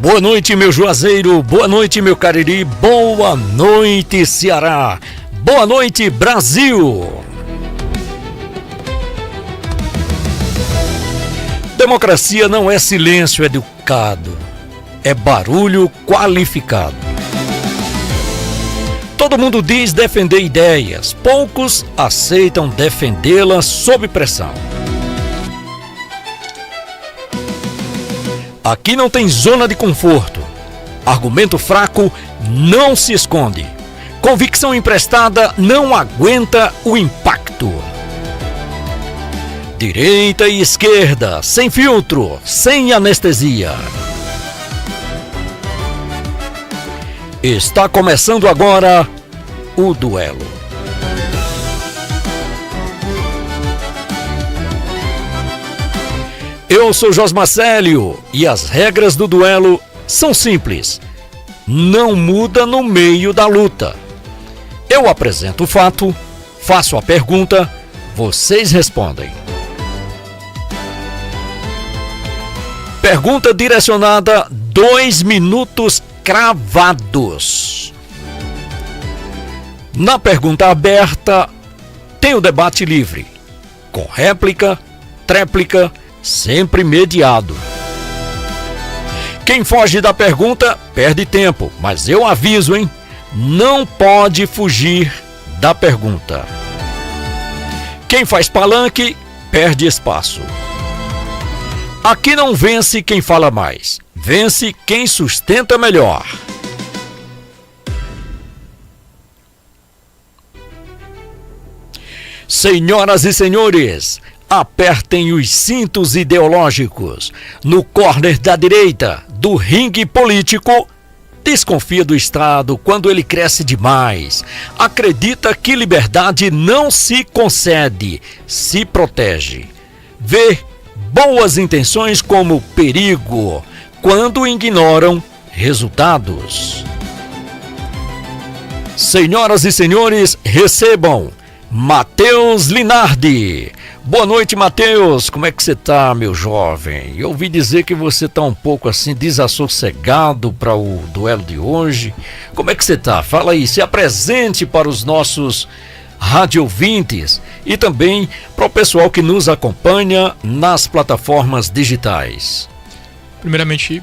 Boa noite, meu Juazeiro, boa noite, meu Cariri, boa noite, Ceará, boa noite, Brasil. Democracia não é silêncio educado, é barulho qualificado. Todo mundo diz defender ideias, poucos aceitam defendê-las sob pressão. Aqui não tem zona de conforto. Argumento fraco não se esconde. Convicção emprestada não aguenta o impacto. Direita e esquerda, sem filtro, sem anestesia. Está começando agora o duelo. Eu sou Josmar Célio e as regras do duelo são simples. Não muda no meio da luta. Eu apresento o fato, faço a pergunta, vocês respondem. Pergunta direcionada, 2 minutos cravados. Na pergunta aberta, tem o debate livre, com réplica, tréplica, sempre mediado. Quem foge da pergunta perde tempo, mas eu aviso, hein? Não pode fugir da pergunta. Quem faz palanque perde espaço. Aqui não vence quem fala mais, vence quem sustenta melhor. Senhoras e senhores, apertem os cintos ideológicos. No córner da direita do ringue político, desconfia do Estado quando ele cresce demais. Acredita que liberdade não se concede, se protege. Vê boas intenções como perigo quando ignoram resultados. Senhoras e senhores, recebam Matheus Linardi. Boa noite, Matheus. Como é que você tá, meu jovem? Eu ouvi dizer que você tá um pouco assim desassossegado para o duelo de hoje. Como é que você tá? Fala aí, se apresente para os nossos radiovintes e também para o pessoal que nos acompanha nas plataformas digitais. Primeiramente,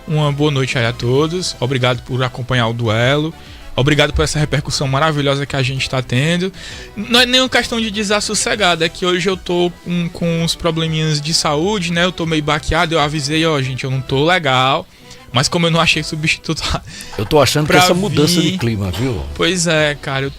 uma boa noite aí a todos. Obrigado por acompanhar o duelo. Obrigado por essa repercussão maravilhosa que a gente está tendo. Não é nenhuma questão de desassossegado, é que hoje eu tô com uns probleminhas de saúde, né? Eu tô meio baqueado, eu avisei, gente, eu não tô legal. Mas como eu não achei substituto... Eu tô achando que essa mudança de clima, viu? Pois é, cara, eu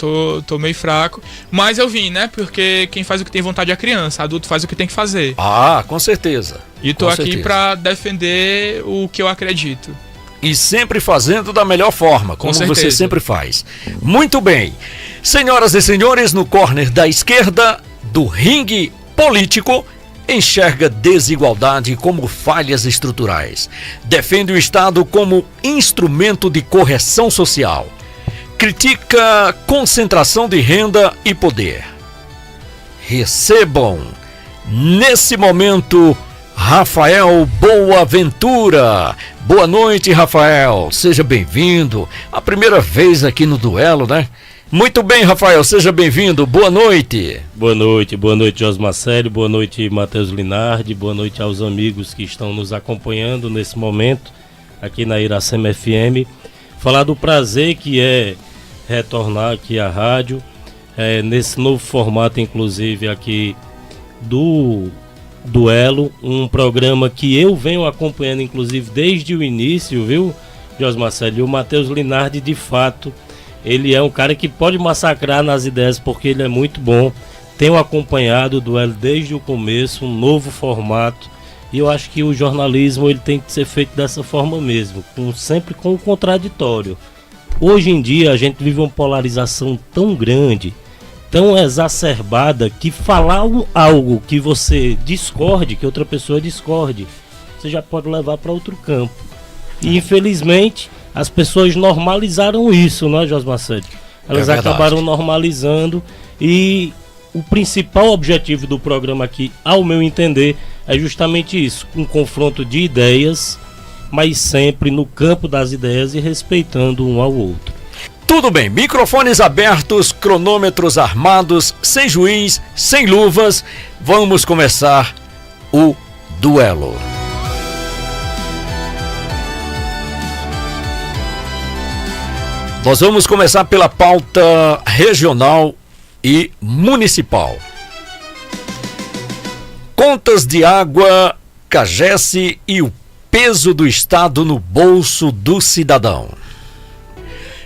tô meio fraco. Mas eu vim, né? Porque quem faz o que tem vontade é a criança, adulto faz o que tem que fazer. Ah, com certeza. E tô aqui pra defender o que eu acredito. E sempre fazendo da melhor forma, como você sempre faz. Muito bem. Senhoras e senhores, no córner da esquerda do ringue político, enxerga desigualdade como falhas estruturais. Defende o Estado como instrumento de correção social. Critica concentração de renda e poder. Recebam, nesse momento, Rafael Boaventura. Boa noite, Rafael. Seja bem-vindo. A primeira vez aqui no duelo, né? Muito bem, Rafael. Seja bem-vindo. Boa noite. Boa noite, Josmar Célio. Boa noite, Matheus Linardi. Boa noite aos amigos que estão nos acompanhando nesse momento aqui na Iracema FM. Falar do prazer que é retornar aqui à rádio, nesse novo formato, inclusive, aqui do duelo, um programa que eu venho acompanhando inclusive desde o início, viu, Josmar Célio? O Matheus Linardi, de fato, ele é um cara que pode massacrar nas ideias porque ele é muito bom. Tenho acompanhado o duelo desde o começo, um novo formato, e eu acho que o jornalismo ele tem que ser feito dessa forma mesmo, sempre com o contraditório. Hoje em dia a gente vive uma polarização tão grande, tão exacerbada, que falar algo que você discorde, que outra pessoa discorde, você já pode levar para outro campo. E infelizmente as pessoas normalizaram isso, não é, Josmar Célio? Elas acabaram normalizando, e o principal objetivo do programa aqui, ao meu entender, é justamente isso, um confronto de ideias mas sempre no campo das ideias e respeitando um ao outro. Tudo bem, microfones abertos, cronômetros armados, sem juiz, sem luvas, vamos começar o duelo. Nós vamos começar pela pauta regional e municipal. Contas de água, CAGES e o peso do Estado no bolso do cidadão.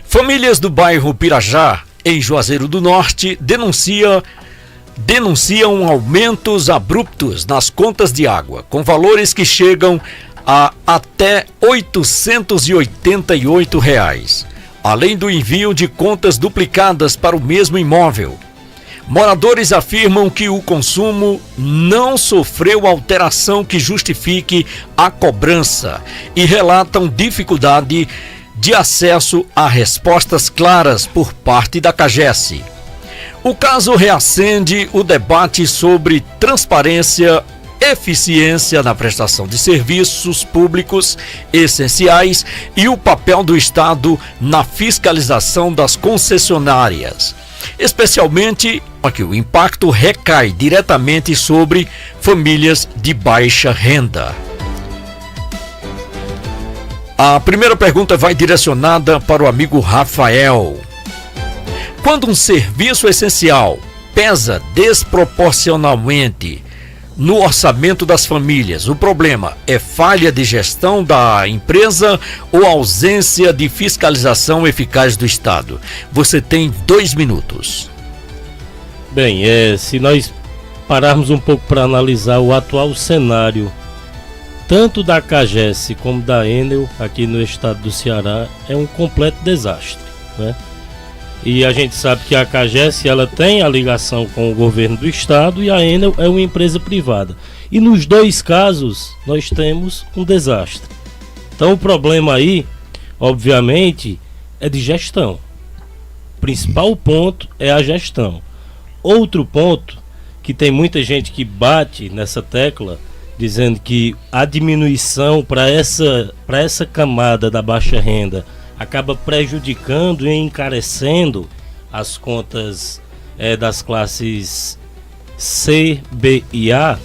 Famílias do bairro Pirajá, em Juazeiro do Norte, denunciam aumentos abruptos nas contas de água, com valores que chegam a até R$ 888, além do envio de contas duplicadas para o mesmo imóvel. Moradores afirmam que o consumo não sofreu alteração que justifique a cobrança e relatam dificuldade de acesso a respostas claras por parte da CAGES. O caso reacende o debate sobre transparência, eficiência na prestação de serviços públicos essenciais e o papel do Estado na fiscalização das concessionárias, especialmente porque o impacto recai diretamente sobre famílias de baixa renda. A primeira pergunta vai direcionada para o amigo Rafael. Quando um serviço essencial pesa desproporcionalmente no orçamento das famílias, o problema é falha de gestão da empresa ou ausência de fiscalização eficaz do Estado? Você tem 2 minutos. Bem, se nós pararmos um pouco para analisar o atual cenário, tanto da CAGES como da Enel aqui no estado do Ceará, é um completo desastre, né? E a gente sabe que a CAGES ela tem a ligação com o governo do estado e a Enel é uma empresa privada. E nos dois casos nós temos um desastre. Então o problema aí, obviamente, é de gestão. O principal ponto é a gestão. Outro ponto, que tem muita gente que bate nessa tecla, dizendo que a diminuição para essa camada da baixa renda acaba prejudicando e encarecendo as contas das classes C, B e A,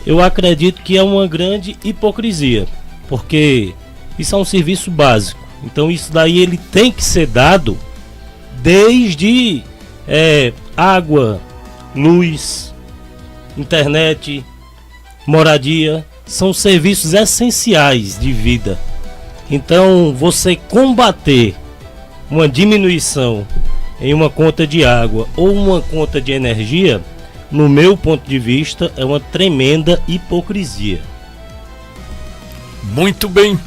eu acredito que é uma grande hipocrisia, porque isso é um serviço básico. Então isso daí ele tem que ser dado desde água, luz, internet, moradia, são serviços essenciais de vida. Então você combater uma diminuição em uma conta de água ou uma conta de energia, no meu ponto de vista, é uma tremenda hipocrisia. Muito bem.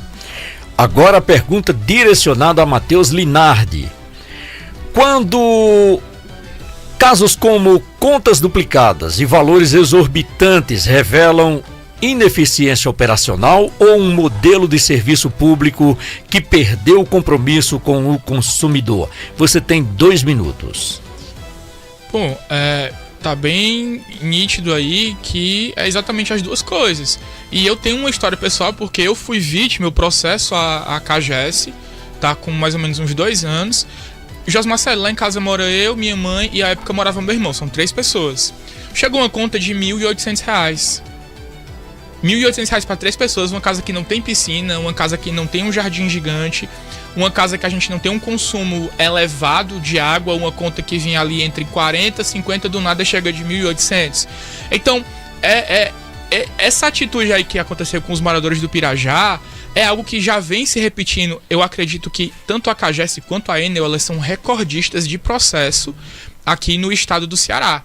Agora a pergunta direcionada a Matheus Linardi. Quando casos como contas duplicadas e valores exorbitantes revelam ineficiência operacional ou um modelo de serviço público que perdeu o compromisso com o consumidor? Você tem 2 minutos. Bom, tá bem nítido aí que é exatamente as duas coisas. E eu tenho uma história pessoal porque eu fui vítima, eu processo a CAGES, tá com mais ou menos uns 2 anos. José Marcelo, lá em casa mora eu, minha mãe e à época morava meu irmão, são 3 pessoas. Chegou uma conta de R$ 1.800. R$ 1.800 para 3 pessoas, uma casa que não tem piscina, uma casa que não tem um jardim gigante, uma casa que a gente não tem um consumo elevado de água, uma conta que vinha ali entre 40 e 50, do nada chega de 1.800. Então, essa atitude aí que aconteceu com os moradores do Pirajá é algo que já vem se repetindo. Eu acredito que tanto a CAGES quanto a Enel, elas são recordistas de processo aqui no estado do Ceará,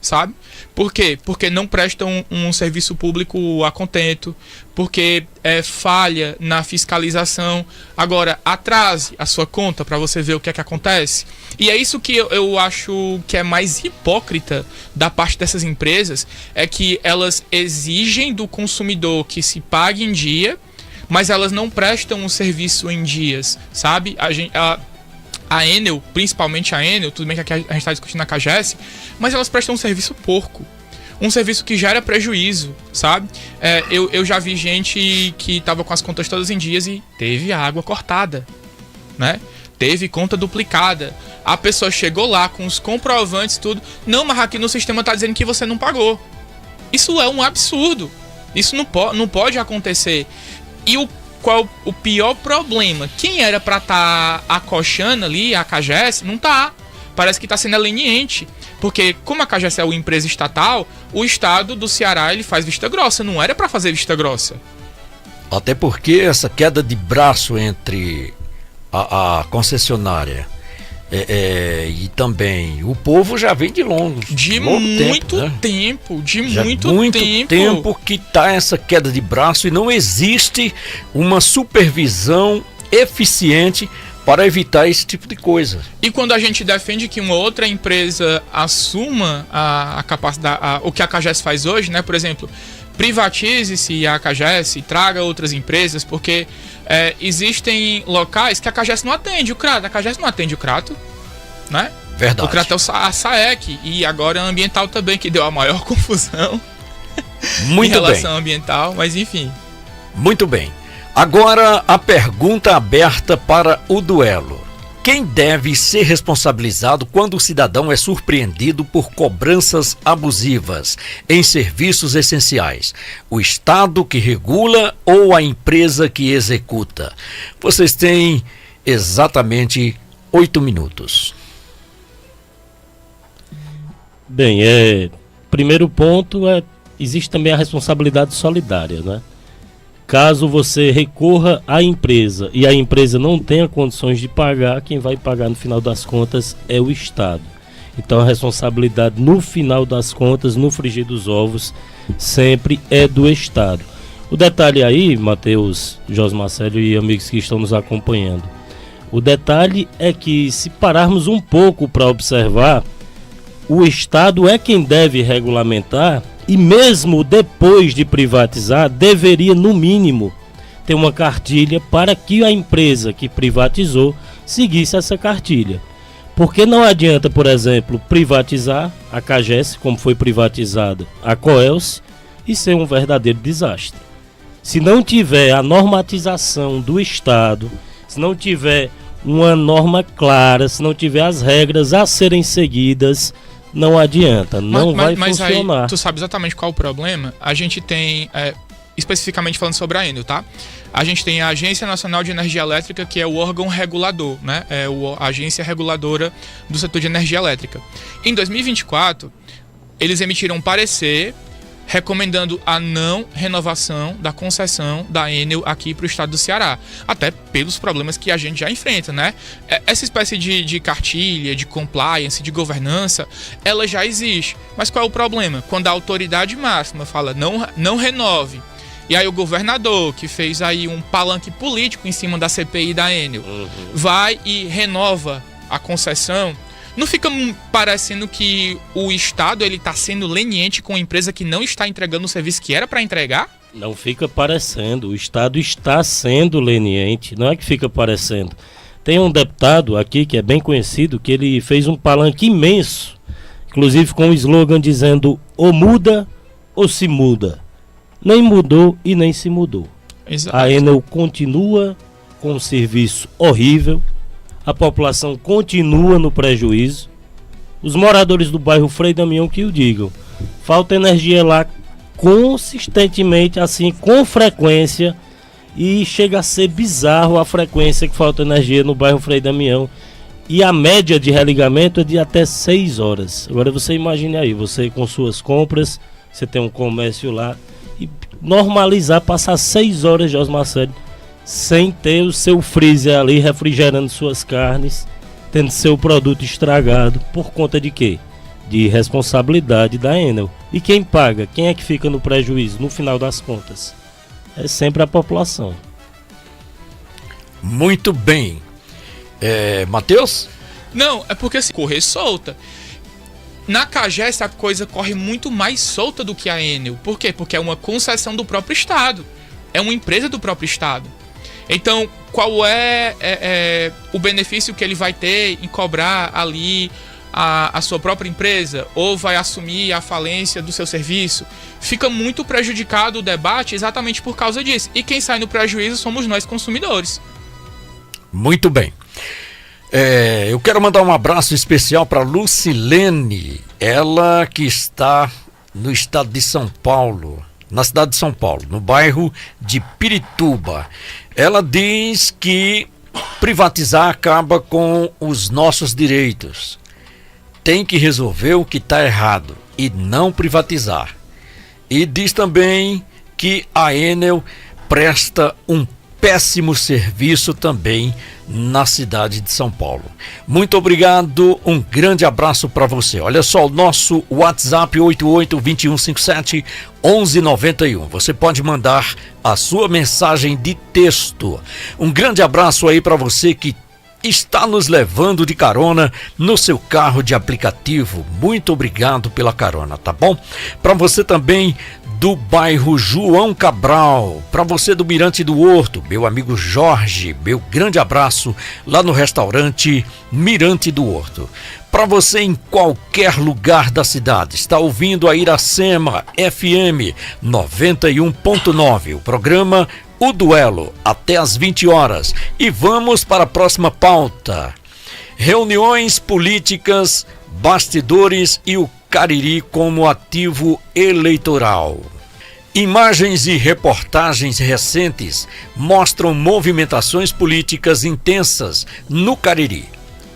sabe? Por quê? Porque não prestam um serviço público a contento, porque falha na fiscalização. Agora, atrase a sua conta para você ver o que é que acontece. E é isso que eu acho que é mais hipócrita da parte dessas empresas, é que elas exigem do consumidor que se pague em dia, mas elas não prestam o serviço em dias, sabe? A Enel, principalmente a Enel, tudo bem que aqui a gente está discutindo a CAGES, mas elas prestam um serviço porco. um serviço que gera prejuízo, sabe? Eu já vi gente que tava com as contas todas em dias e teve a água cortada, né? Teve conta duplicada. A pessoa chegou lá com os comprovantes, tudo. Não, mas aqui no sistema tá dizendo que você não pagou. Isso é um absurdo. Isso não pode acontecer. E qual o pior problema? Quem era pra estar acochando ali, a CAGES, não tá. Parece que tá sendo leniente. Porque como a CAGES é uma empresa estatal, o estado do Ceará ele faz vista grossa. Não era pra fazer vista grossa. Até porque essa queda de braço entre a concessionária e também o povo já vem de longo. De muito tempo. Muito tempo que tá essa queda de braço e não existe uma supervisão eficiente para evitar esse tipo de coisa. E quando a gente defende que uma outra empresa assuma a capacidade, o que a CAGES faz hoje, né? Por exemplo, privatize-se a CAGES e traga outras empresas, porque existem locais que a CAGES não atende o CRATO. A CAGES não atende o CRATO, né? Verdade. O CRATO é a SAEC e agora a ambiental também, que deu a maior confusão em relação ao ambiental, mas enfim. Muito bem. Agora a pergunta aberta para o duelo. Quem deve ser responsabilizado quando o cidadão é surpreendido por cobranças abusivas em serviços essenciais? O Estado que regula ou a empresa que executa? Vocês têm exatamente 8 minutos. Bem, primeiro ponto existe também a responsabilidade solidária, né? Caso você recorra à empresa e a empresa não tenha condições de pagar, quem vai pagar no final das contas é o Estado. Então a responsabilidade no final das contas, no frigir dos ovos, sempre é do Estado. O detalhe aí, Matheus, José Marcelo e amigos que estão nos acompanhando, o detalhe é que se pararmos um pouco para observar, o Estado é quem deve regulamentar. E mesmo depois de privatizar, deveria no mínimo ter uma cartilha para que a empresa que privatizou seguisse essa cartilha. Porque não adianta, por exemplo, privatizar a CAGES, como foi privatizada a Coelce, e ser um verdadeiro desastre. Se não tiver a normatização do Estado, se não tiver uma norma clara, se não tiver as regras a serem seguidas, não adianta, vai funcionar. Aí, tu sabe exatamente qual é o problema? A gente tem, especificamente falando sobre a Enel, tá? A gente tem a Agência Nacional de Energia Elétrica, que é o órgão regulador, né? A agência reguladora do setor de energia elétrica. Em 2024, eles emitiram um parecer recomendando a não renovação da concessão da Enel aqui para o estado do Ceará, até pelos problemas que a gente já enfrenta, né? Essa espécie de cartilha, de compliance, de governança, ela já existe. Mas qual é o problema? Quando a autoridade máxima fala não renove, e aí o governador, que fez aí um palanque político em cima da CPI da Enel, vai e renova a concessão, não fica parecendo que o Estado ele está sendo leniente com a empresa que não está entregando o serviço que era para entregar? Não fica parecendo. O Estado está sendo leniente. Não é que fica parecendo. Tem um deputado aqui que é bem conhecido, que ele fez um palanque imenso, inclusive com um slogan dizendo: ou muda ou se muda. Nem mudou e nem se mudou. Exato. A Enel continua com um serviço horrível. A população continua no prejuízo. Os moradores do bairro Frei Damião que o digam. Falta energia lá consistentemente, assim, com frequência. E chega a ser bizarro a frequência que falta energia no bairro Frei Damião. E a média de religamento é de até 6 horas. Agora você imagine aí, você com suas compras, você tem um comércio lá. E normalizar, passar 6 horas, José Marcelo, sem ter o seu freezer ali refrigerando suas carnes, tendo seu produto estragado, por conta de quê? De responsabilidade da Enel. E quem paga? Quem é que fica no prejuízo, no final das contas? É sempre a população. Muito bem. Matheus? Não, é porque se correr solta. Na CAGES a coisa corre muito mais solta do que a Enel. Por quê? Porque é uma concessão do próprio Estado. É uma empresa do próprio Estado. Então, qual é o benefício que ele vai ter em cobrar ali a sua própria empresa ou vai assumir a falência do seu serviço, fica muito prejudicado o debate exatamente por causa disso. E quem sai no prejuízo somos nós, consumidores. Muito bem. Eu quero mandar um abraço especial para Lucilene, ela que está no estado de São Paulo, na cidade de São Paulo, no bairro de Pirituba. Ela diz que privatizar acaba com os nossos direitos. Tem que resolver o que está errado e não privatizar. E diz também que a Enel presta um péssimo serviço também na cidade de São Paulo. Muito obrigado, um grande abraço para você. Olha só, o nosso WhatsApp 88-2157-1191. Você pode mandar a sua mensagem de texto. Um grande abraço aí para você que está nos levando de carona no seu carro de aplicativo. Muito obrigado pela carona, tá bom? Para você também do bairro João Cabral, para você do Mirante do Horto, meu amigo Jorge, meu grande abraço lá no restaurante Mirante do Horto. Para você em qualquer lugar da cidade, está ouvindo a Iracema FM 91.9, o programa O Duelo, até às 20 horas. E vamos para a próxima pauta. Reuniões políticas, bastidores e o Cariri como ativo eleitoral. Imagens e reportagens recentes mostram movimentações políticas intensas no Cariri,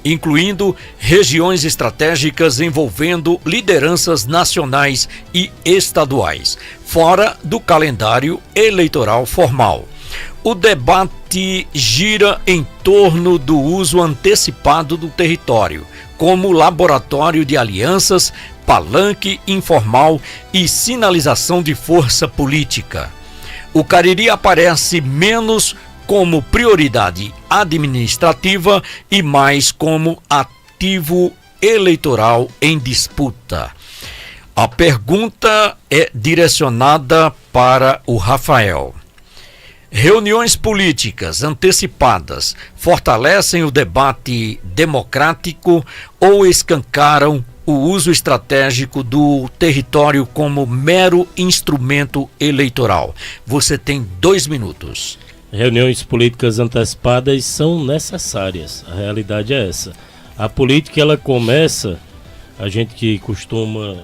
incluindo regiões estratégicas envolvendo lideranças nacionais e estaduais, fora do calendário eleitoral formal. O debate gira em torno do uso antecipado do território, como laboratório de alianças, palanque informal e sinalização de força política. O Cariri aparece menos como prioridade administrativa e mais como ativo eleitoral em disputa. A pergunta é direcionada para o Rafael. Reuniões políticas antecipadas fortalecem o debate democrático ou escancaram o uso estratégico do território como mero instrumento eleitoral? Você tem 2 minutos. Reuniões políticas antecipadas são necessárias, a realidade é essa. A política, ela começa, a gente que costuma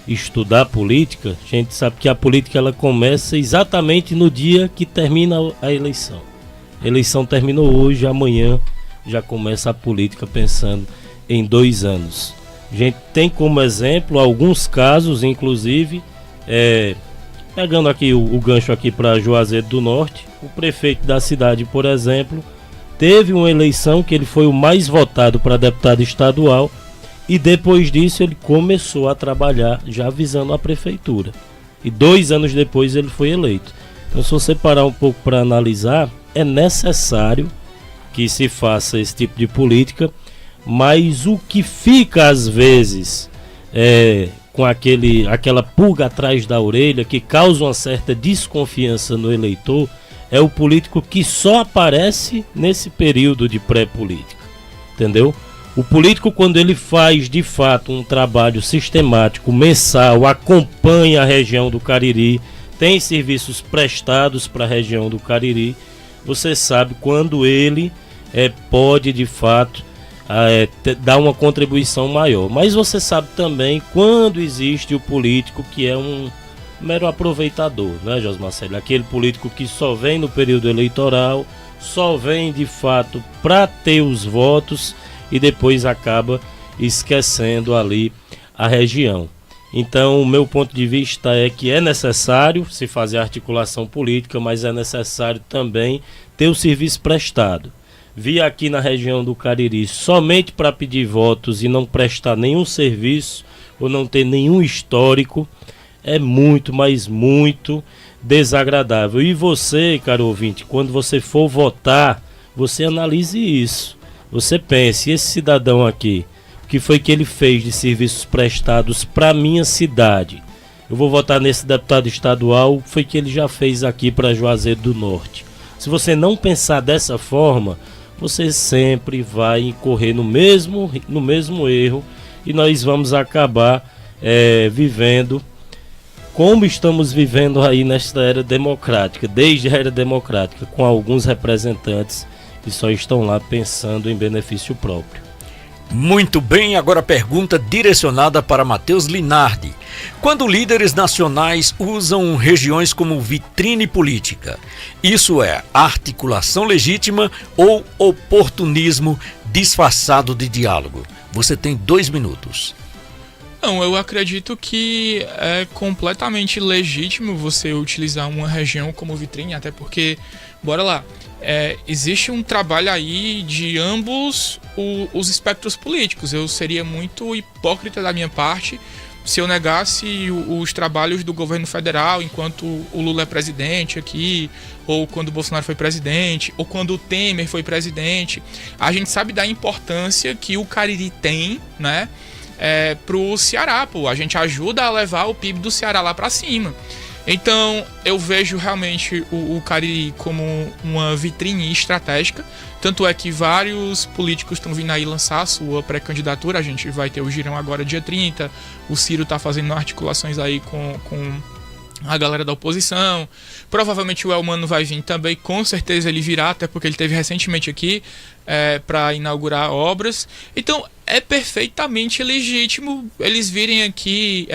estudar política, a gente sabe que a política ela começa exatamente no dia que termina a eleição. A eleição terminou hoje, amanhã já começa a política pensando em 2 anos. A gente tem como exemplo alguns casos, inclusive, pegando aqui o gancho aqui para Juazeiro do Norte, o prefeito da cidade, por exemplo, teve uma eleição que ele foi o mais votado para deputado estadual e depois disso ele começou a trabalhar já visando a prefeitura. E 2 anos depois ele foi eleito. Então, se você parar um pouco para analisar, é necessário que se faça esse tipo de política, mas o que fica às vezes com aquela pulga atrás da orelha, que causa uma certa desconfiança no eleitor, é o político que só aparece nesse período de pré-política, entendeu? O político, quando ele faz de fato um trabalho sistemático, mensal, acompanha a região do Cariri, tem serviços prestados para a região do Cariri, você sabe quando ele pode de fato dar uma contribuição maior. Mas você sabe também quando existe o político que é um mero aproveitador, né, Josmarcelo? Aquele político que só vem no período eleitoral, só vem de fato para ter os votos e depois acaba esquecendo ali a região. Então, o meu ponto de vista é que é necessário se fazer articulação política, mas é necessário também ter o serviço prestado. Vir aqui na região do Cariri somente para pedir votos e não prestar nenhum serviço ou não ter nenhum histórico é muito, mas muito desagradável. E você, caro ouvinte, quando você for votar, você analise isso. Você pense, esse cidadão aqui, o que foi que ele fez de serviços prestados para a minha cidade? Eu vou votar nesse deputado estadual, foi que ele já fez aqui para Juazeiro do Norte. Se você não pensar dessa forma, você sempre vai incorrer no mesmo erro e nós vamos acabar vivendo como estamos vivendo aí nesta era democrática, desde a era democrática, com alguns representantes que só estão lá pensando em benefício próprio. Muito bem, agora pergunta direcionada para Matheus Linardi. Quando líderes nacionais usam regiões como vitrine política, isso é articulação legítima ou oportunismo disfarçado de diálogo? Você tem 2 minutos. Não, eu acredito que é completamente legítimo você utilizar uma região como vitrine, até porque, bora lá, existe um trabalho aí de ambos os espectros políticos. Eu seria muito hipócrita da minha parte se eu negasse os trabalhos do governo federal enquanto o Lula é presidente aqui, ou quando o Bolsonaro foi presidente, ou quando o Temer foi presidente. A gente sabe da importância que o Cariri tem, né? Pro Ceará, pô. A gente ajuda a levar o PIB do Ceará lá pra cima. Então, eu vejo realmente o Cariri como uma vitrine estratégica. Tanto é que vários políticos estão vindo aí lançar a sua pré-candidatura. A gente vai ter o Girão agora dia 30. O Ciro tá fazendo articulações aí com a galera da oposição. Provavelmente o Elmano vai vir também, com certeza ele virá, até porque ele esteve recentemente aqui para inaugurar obras. Então é perfeitamente legítimo eles virem aqui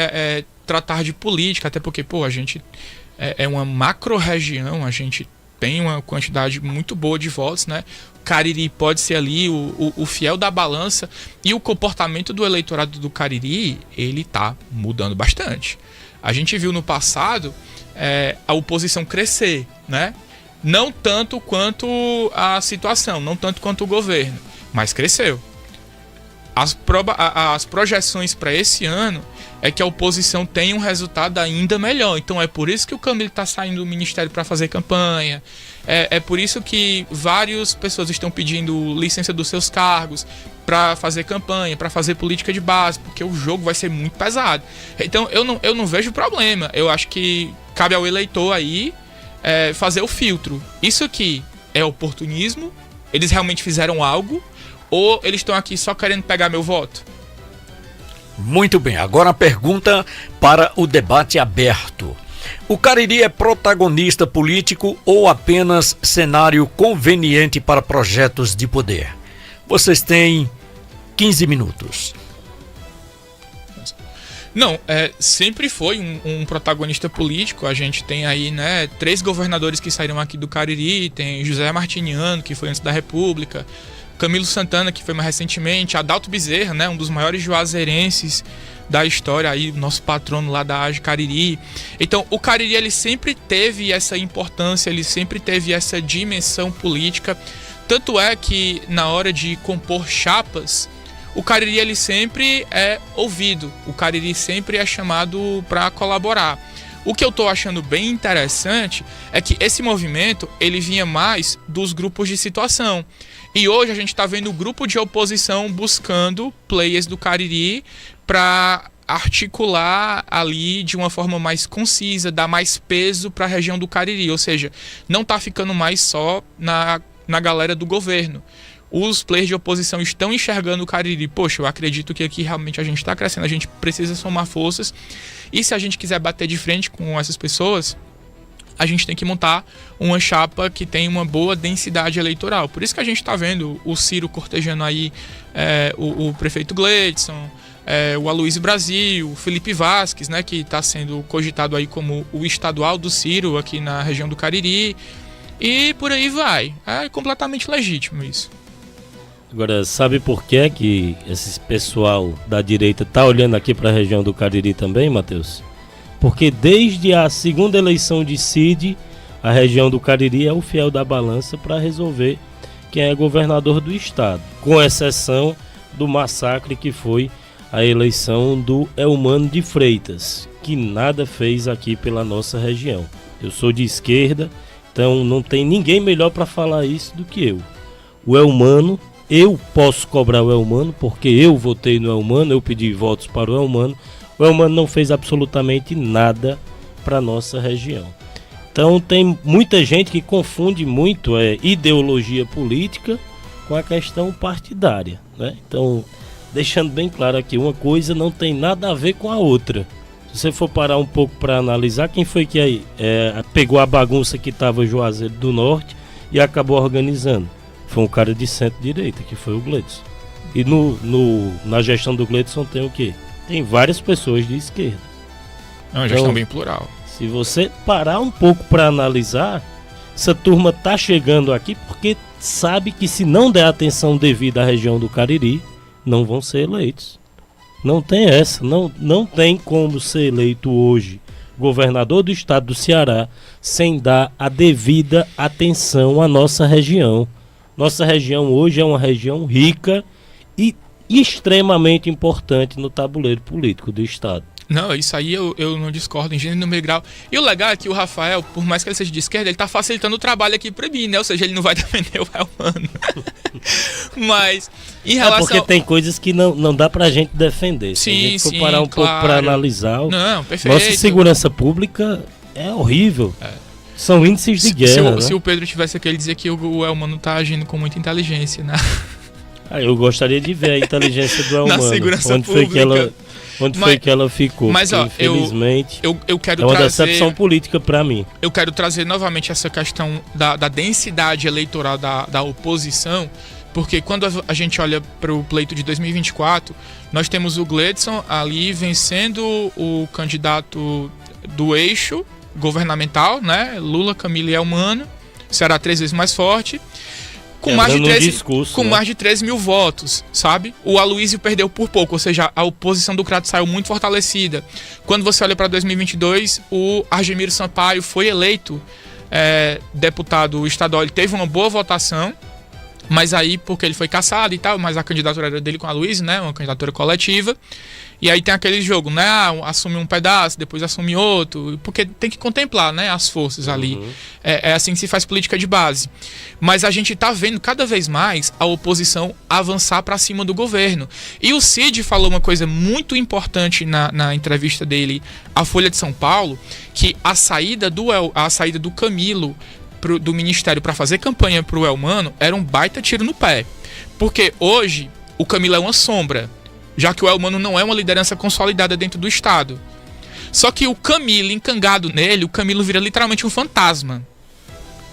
tratar de política, até porque, pô, a gente é uma macro-região, a gente tem uma quantidade muito boa de votos, né? Cariri pode ser ali o fiel da balança, e o comportamento do eleitorado do Cariri, ele tá mudando bastante. A gente viu no passado a oposição crescer, né? Não tanto quanto a situação, não tanto quanto o governo, mas cresceu. As projeções para esse ano é que a oposição tenha um resultado ainda melhor. Então é por isso que o Camilo está saindo do ministério para fazer campanha. É por isso que várias pessoas estão pedindo licença dos seus cargos para fazer campanha, para fazer política de base, porque o jogo vai ser muito pesado. Então eu não vejo problema. Eu acho que cabe ao eleitor aí fazer o filtro. Isso aqui é oportunismo? Eles realmente fizeram algo? Ou eles estão aqui só querendo pegar meu voto? Muito bem, agora a pergunta para o debate aberto. O Cariri é protagonista político ou apenas cenário conveniente para projetos de poder? Vocês têm 15 minutos. Não, sempre foi um protagonista político. A gente tem aí, né, 3 governadores que saíram aqui do Cariri. Tem José Martiniano, que foi antes da República, Camilo Santana, que foi mais recentemente, Adalto Bezerra, né, um dos maiores juazeirenses da história, aí, nosso patrono lá da AGE Cariri. Então, o Cariri, ele sempre teve essa importância, ele sempre teve essa dimensão política. Tanto é que, na hora de compor chapas, o Cariri, ele sempre é ouvido, o Cariri sempre é chamado para colaborar. O que eu tô achando bem interessante é que esse movimento, ele vinha mais dos grupos de situação. E hoje a gente está vendo o grupo de oposição buscando players do Cariri para articular ali de uma forma mais concisa, dar mais peso para a região do Cariri. Ou seja, não está ficando mais só na galera do governo. Os players de oposição estão enxergando o Cariri. Poxa, eu acredito que aqui realmente a gente está crescendo, a gente precisa somar forças. E se a gente quiser bater de frente com essas pessoas, a gente tem que montar uma chapa que tem uma boa densidade eleitoral. Por isso que a gente está vendo o Ciro cortejando aí o prefeito Gleidson, o Aloysio Brasil, o Felipe Vasquez, né, que está sendo cogitado aí como o estadual do Ciro aqui na região do Cariri. E por aí vai. É completamente legítimo isso. Agora, sabe por que esse pessoal da direita tá olhando aqui para a região do Cariri também, Matheus? Porque desde a segunda eleição de Cid, a região do Cariri é o fiel da balança para resolver quem é governador do estado, com exceção do massacre que foi a eleição do Elmano de Freitas, que nada fez aqui pela nossa região. Eu sou de esquerda, então não tem ninguém melhor para falar isso do que eu. O Elmano, eu posso cobrar o Elmano, porque eu votei no Elmano, eu pedi votos para o Elmano. O Elmano não fez absolutamente nada para a nossa região. Então tem muita gente que confunde muito ideologia política com a questão partidária, né? Então, deixando bem claro aqui, uma coisa não tem nada a ver com a outra. Se você for parar um pouco para analisar, quem foi que aí pegou a bagunça que estava Juazeiro do Norte e acabou organizando? Foi um cara de centro-direita, que foi o Gleidson. E na gestão do Gleidson tem o quê? Tem várias pessoas de esquerda. É uma gestão bem plural. Se você parar um pouco para analisar, essa turma tá chegando aqui porque sabe que se não der atenção devida à região do Cariri, não vão ser eleitos. Não tem essa, não tem como ser eleito hoje governador do estado do Ceará sem dar a devida atenção à nossa região. Nossa região hoje é uma região rica e extremamente importante no tabuleiro político do estado. Não, isso aí eu não discordo em gênero, número e grau. E o legal é que o Rafael, por mais que ele seja de esquerda, ele tá facilitando o trabalho aqui pra mim, né? Ou seja, ele não vai defender o Elmano. Mas, em relação... porque tem coisas que não dá pra gente defender. Se a gente for parar um pouco pra analisar... Não, perfeito. Nossa segurança pública é horrível. São índices de guerra, né? Se o Pedro tivesse aqui, ele dizia que o Elmano tá agindo com muita inteligência, né? Eu gostaria de ver a inteligência do Elmano. Na segurança pública. Onde foi que ela ficou? Mas, ó, infelizmente, eu quero é uma decepção política para mim. Eu quero trazer novamente essa questão da densidade eleitoral da oposição, porque quando a gente olha para o pleito de 2024, nós temos o Gleidson ali vencendo o candidato do eixo governamental, né? Lula, Camilo e Elmano, Ceará 3 vezes mais forte. Com mais de 13 mil votos, sabe? O Aloysio perdeu por pouco, ou seja, a oposição do Crato saiu muito fortalecida. Quando você olha para 2022, o Argemiro Sampaio foi eleito deputado estadual, ele teve uma boa votação, mas aí, porque ele foi cassado e tal, mas a candidatura era dele com a Aloysio, né? Uma candidatura coletiva. E aí tem aquele jogo, né? Assume um pedaço, depois assume outro, porque tem que contemplar, né, as forças ali. É assim que se faz política de base. Mas a gente tá vendo cada vez mais a oposição avançar para cima do governo. E o Cid falou uma coisa muito importante na entrevista dele à Folha de São Paulo, que a saída do Camilo do Ministério para fazer campanha pro Elmano era um baita tiro no pé. Porque hoje o Camilo é uma sombra, já que o Elmano não é uma liderança consolidada dentro do estado. Só que o Camilo, encangado nele, o Camilo vira literalmente um fantasma.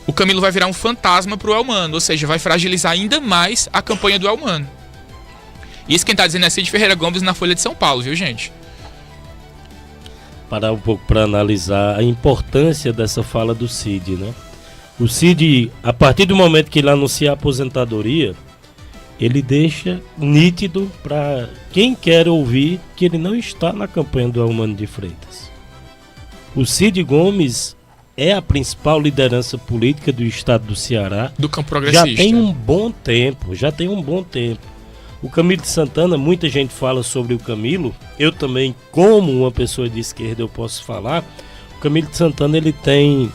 O Camilo vai virar um fantasma pro Elmano, ou seja, vai fragilizar ainda mais a campanha do Elmano. Isso quem tá dizendo é Cid Ferreira Gomes na Folha de São Paulo, viu, gente? Parar um pouco para analisar a importância dessa fala do Cid, né? O Cid, a partir do momento que ele anuncia a aposentadoria, ele deixa nítido para quem quer ouvir que ele não está na campanha do Elmano de Freitas. O Cid Gomes é a principal liderança política do estado do Ceará. Do campo progressista. Já tem um bom tempo. O Camilo de Santana, muita gente fala sobre o Camilo. Eu também, como uma pessoa de esquerda, eu posso falar. O Camilo de Santana, ele tem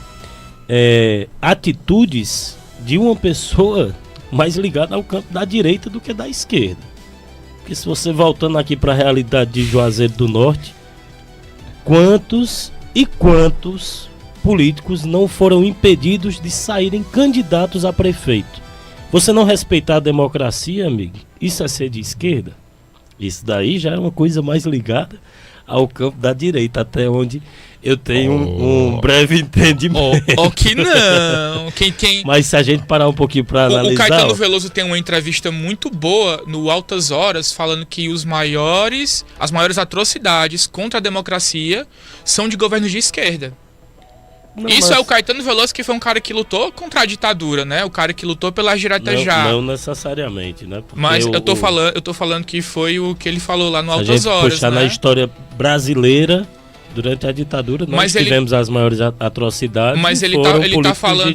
atitudes de uma pessoa mais ligada ao campo da direita do que da esquerda. Porque se você voltando aqui para a realidade de Juazeiro do Norte, quantos políticos não foram impedidos de saírem candidatos a prefeito? Você não respeitar a democracia, amigo, isso é ser de esquerda? Isso daí já é uma coisa mais ligada ao campo da direita, até onde eu tenho um breve entendimento. Que não! Mas se a gente parar um pouquinho para analisar... O Caetano Veloso tem uma entrevista muito boa no Altas Horas, falando que as maiores atrocidades contra a democracia são de governos de esquerda. É o Caetano Veloso, que foi um cara que lutou contra a ditadura, né? O cara que lutou pelas diretas já. Não necessariamente, né? Porque mas eu tô falando que foi o que ele falou lá no Altas Horas, puxar, né? Na história brasileira, durante a ditadura, nós tivemos as maiores atrocidades. Mas ele está falando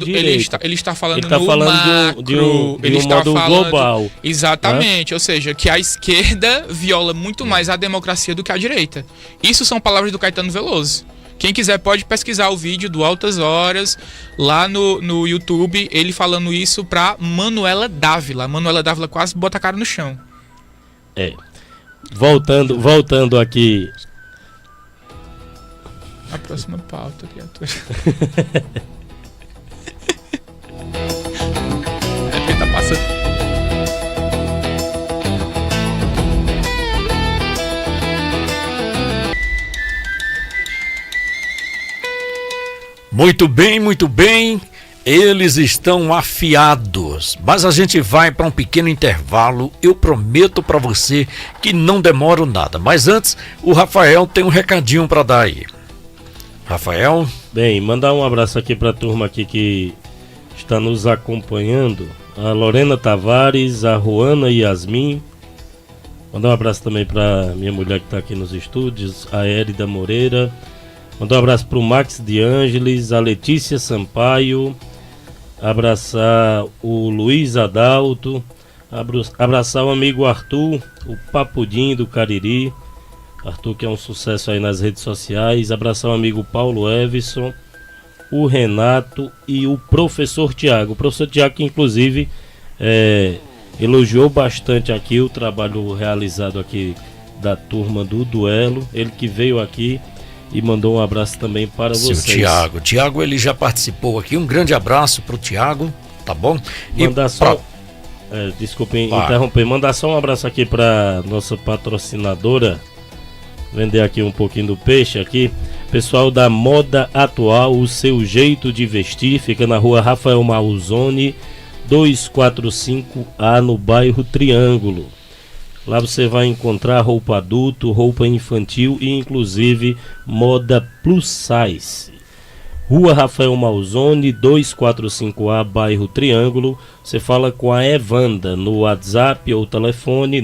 de um modo global. Exatamente, ou seja, que a esquerda viola muito mais a democracia do que a direita. Isso são palavras do Caetano Veloso. Quem quiser pode pesquisar o vídeo do Altas Horas lá no YouTube, ele falando isso pra Manuela Dávila. A Manuela Dávila quase bota a cara no chão. Voltando aqui. A próxima pauta, criatura. Tá passando. Muito bem, muito bem. Eles estão afiados, mas a gente vai para um pequeno intervalo. Eu prometo para você que não demoro nada. Mas antes, o Rafael tem um recadinho para dar aí. Rafael? Bem, mandar um abraço aqui para a turma aqui que está nos acompanhando. A Lorena Tavares, a Juana Yasmin. Mandar um abraço também para minha mulher que está aqui nos estúdios, a Érida Moreira. Mandar um abraço para o Max de Ângeles, a Letícia Sampaio. Abraçar o Luiz Adalto, abraçar o amigo Arthur, o Papudim do Cariri, Arthur que é um sucesso aí nas redes sociais, abraçar o amigo Paulo Everson, o Renato e o professor Tiago. O professor Tiago que inclusive elogiou bastante aqui o trabalho realizado aqui da turma do Duelo, ele que veio aqui e mandou um abraço também para vocês. O Tiago ele já participou aqui, um grande abraço para o Tiago, tá bom? Mandar só, desculpem interromper, mandar só um abraço aqui para nossa patrocinadora, vender aqui um pouquinho do peixe aqui, pessoal da Moda Atual, o seu jeito de vestir, fica na rua Rafael Malzone, 245A, no bairro Triângulo. Lá você vai encontrar roupa adulto, roupa infantil e inclusive moda plus size. Rua Rafael Malzone, 245A, bairro Triângulo. Você fala com a Evanda no WhatsApp ou telefone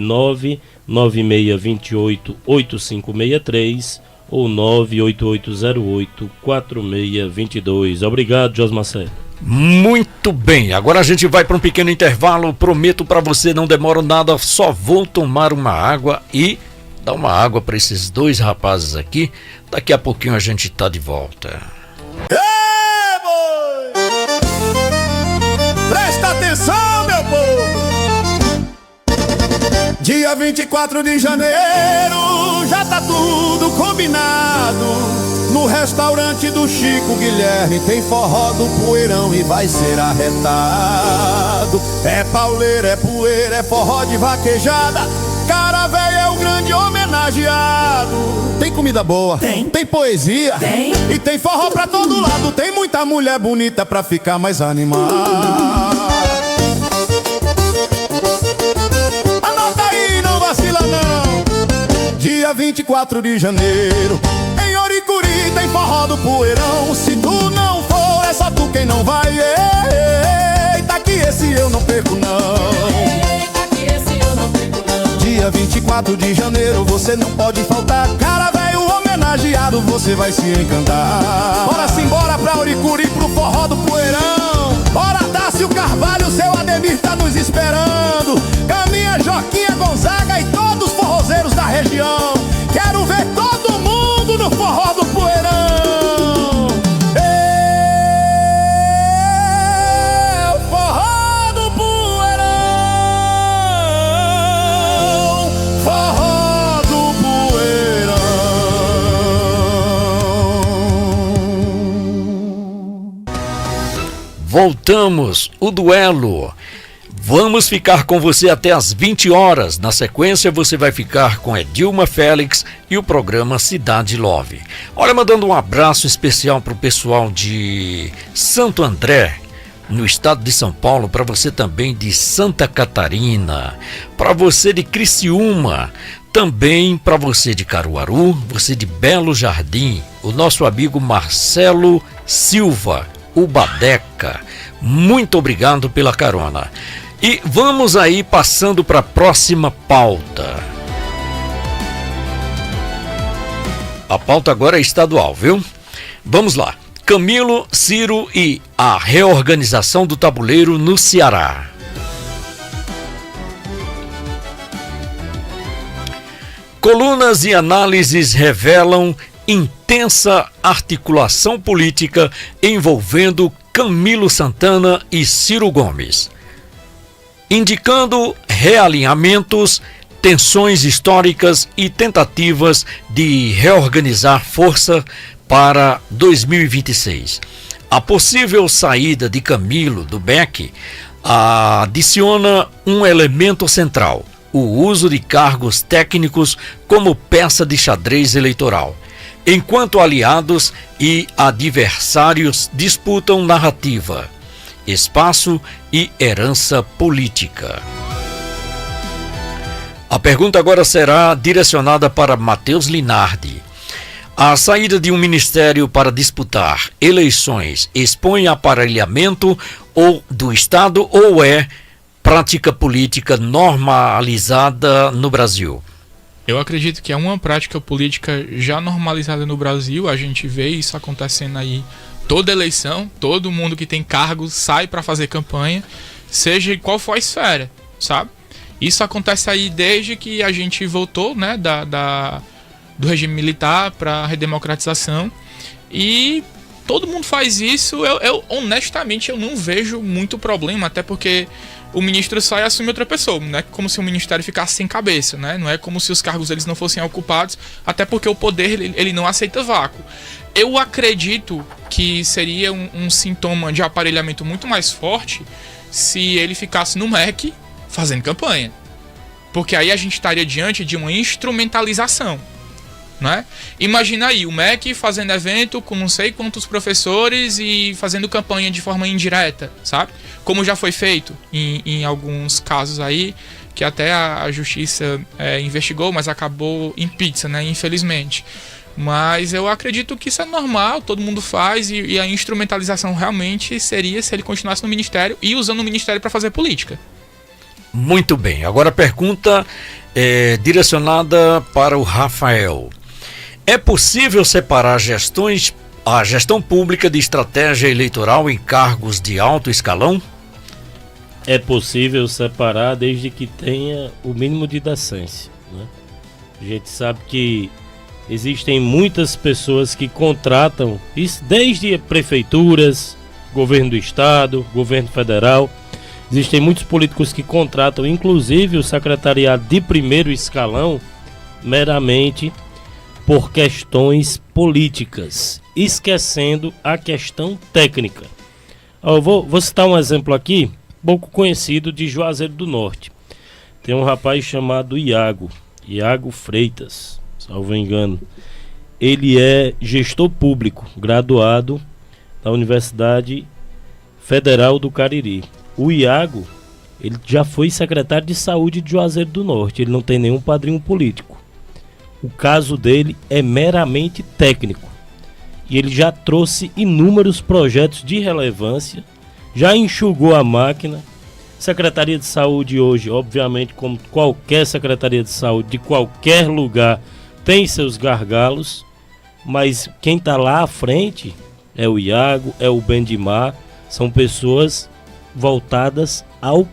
99628-8563 ou 98808-4622. Obrigado, Josmacé. Muito bem, agora a gente vai para um pequeno intervalo. Prometo para você, não demoro nada, só vou tomar uma água e dar uma água para esses dois rapazes aqui. Daqui a pouquinho a gente tá de volta. Ei, boi! Presta atenção, meu povo! Dia 24 de janeiro, já tá tudo combinado. No restaurante do Chico Guilherme tem forró do Poeirão e vai ser arretado. É pauleira, é poeira, é forró de vaquejada. Cara velho é o grande homenageado. Tem comida boa, tem poesia, e tem forró pra todo lado. Tem muita mulher bonita pra ficar mais animada. Anota aí, não vacila não. Dia 24 de janeiro em Oricuri tem forró do Poeirão. Se tu não for, é só tu quem não vai. Eita que esse eu não perco não. Dia 24 de janeiro você não pode faltar. Cara velho homenageado, você vai se encantar. Bora simbora pra Oricuri pro forró do Poeirão. Bora Dácio Carvalho, seu Ademir tá nos esperando. Caminha Joquinha Gonzaga e todos os forrozeiros da região. Quero ver todo mundo no forró do Poeirão. É o forró do Poeirão. Forró do Poeirão. Voltamos, o duelo. Vamos ficar com você até às 20 horas. Na sequência, você vai ficar com Edilma Félix e o programa Cidade Love. Olha, mandando um abraço especial para o pessoal de Santo André, no estado de São Paulo, para você também de Santa Catarina, para você de Criciúma, também para você de Caruaru, você de Belo Jardim, o nosso amigo Marcelo Silva, o Badeca. Muito obrigado pela carona. E vamos aí passando para a próxima pauta. A pauta agora é estadual, viu? Vamos lá. Camilo, Ciro e a reorganização do tabuleiro no Ceará. Colunas e análises revelam intensa articulação política envolvendo Camilo Santana e Ciro Gomes, indicando realinhamentos, tensões históricas e tentativas de reorganizar força para 2026. A possível saída de Camilo do BEC adiciona um elemento central: o uso de cargos técnicos como peça de xadrez eleitoral. enquanto aliados e adversários disputam narrativa, espaço e herança política. A pergunta agora será direcionada para Matheus Linardi. A saída de um ministério para disputar eleições expõe aparelhamento do Estado ou é prática política normalizada no Brasil? Eu acredito que é uma prática política já normalizada no Brasil. A gente vê isso acontecendo aí toda eleição, todo mundo que tem cargo sai para fazer campanha, seja qual for a esfera, sabe? Isso acontece aí desde que a gente voltou, né, do regime militar para a redemocratização, e todo mundo faz isso. Eu honestamente eu não vejo muito problema, até porque o ministro sai e assume outra pessoa, não é como se o ministério ficasse sem cabeça, né? Não é como se os cargos eles não fossem ocupados, até porque o poder ele não aceita vácuo. Eu acredito que seria um sintoma de aparelhamento muito mais forte se ele ficasse no MEC fazendo campanha, porque aí a gente estaria diante de uma instrumentalização, né? Imagina aí o MEC fazendo evento com não sei quantos professores e fazendo campanha de forma indireta, sabe? Como já foi feito em alguns casos aí, que até a justiça investigou, mas acabou em pizza, né? Infelizmente. Mas eu acredito que isso é normal, todo mundo faz, e a instrumentalização realmente seria se ele continuasse no ministério e usando o ministério para fazer política. Muito bem, agora a pergunta é direcionada para o Rafael. É possível separar a gestão pública de estratégia eleitoral em cargos de alto escalão? É possível separar desde que tenha o mínimo de decência, né? A gente sabe que existem muitas pessoas que contratam, isso desde prefeituras, governo do estado, governo federal. Existem muitos políticos que contratam, inclusive o secretariado de primeiro escalão, meramente por questões políticas, esquecendo a questão técnica. Eu vou citar um exemplo aqui, pouco conhecido, de Juazeiro do Norte. Tem um rapaz chamado Iago Freitas, salvo engano. Ele é gestor público, graduado da Universidade Federal do Cariri. O Iago, ele já foi secretário de saúde de Juazeiro do Norte, ele não tem nenhum padrinho político. O caso dele é meramente técnico. E ele já trouxe inúmeros projetos de relevância, já enxugou a máquina. Secretaria de Saúde hoje, obviamente, como qualquer Secretaria de Saúde de qualquer lugar, tem seus gargalos, mas quem está lá à frente é o Iago, é o Bendimar, são pessoas voltadas ao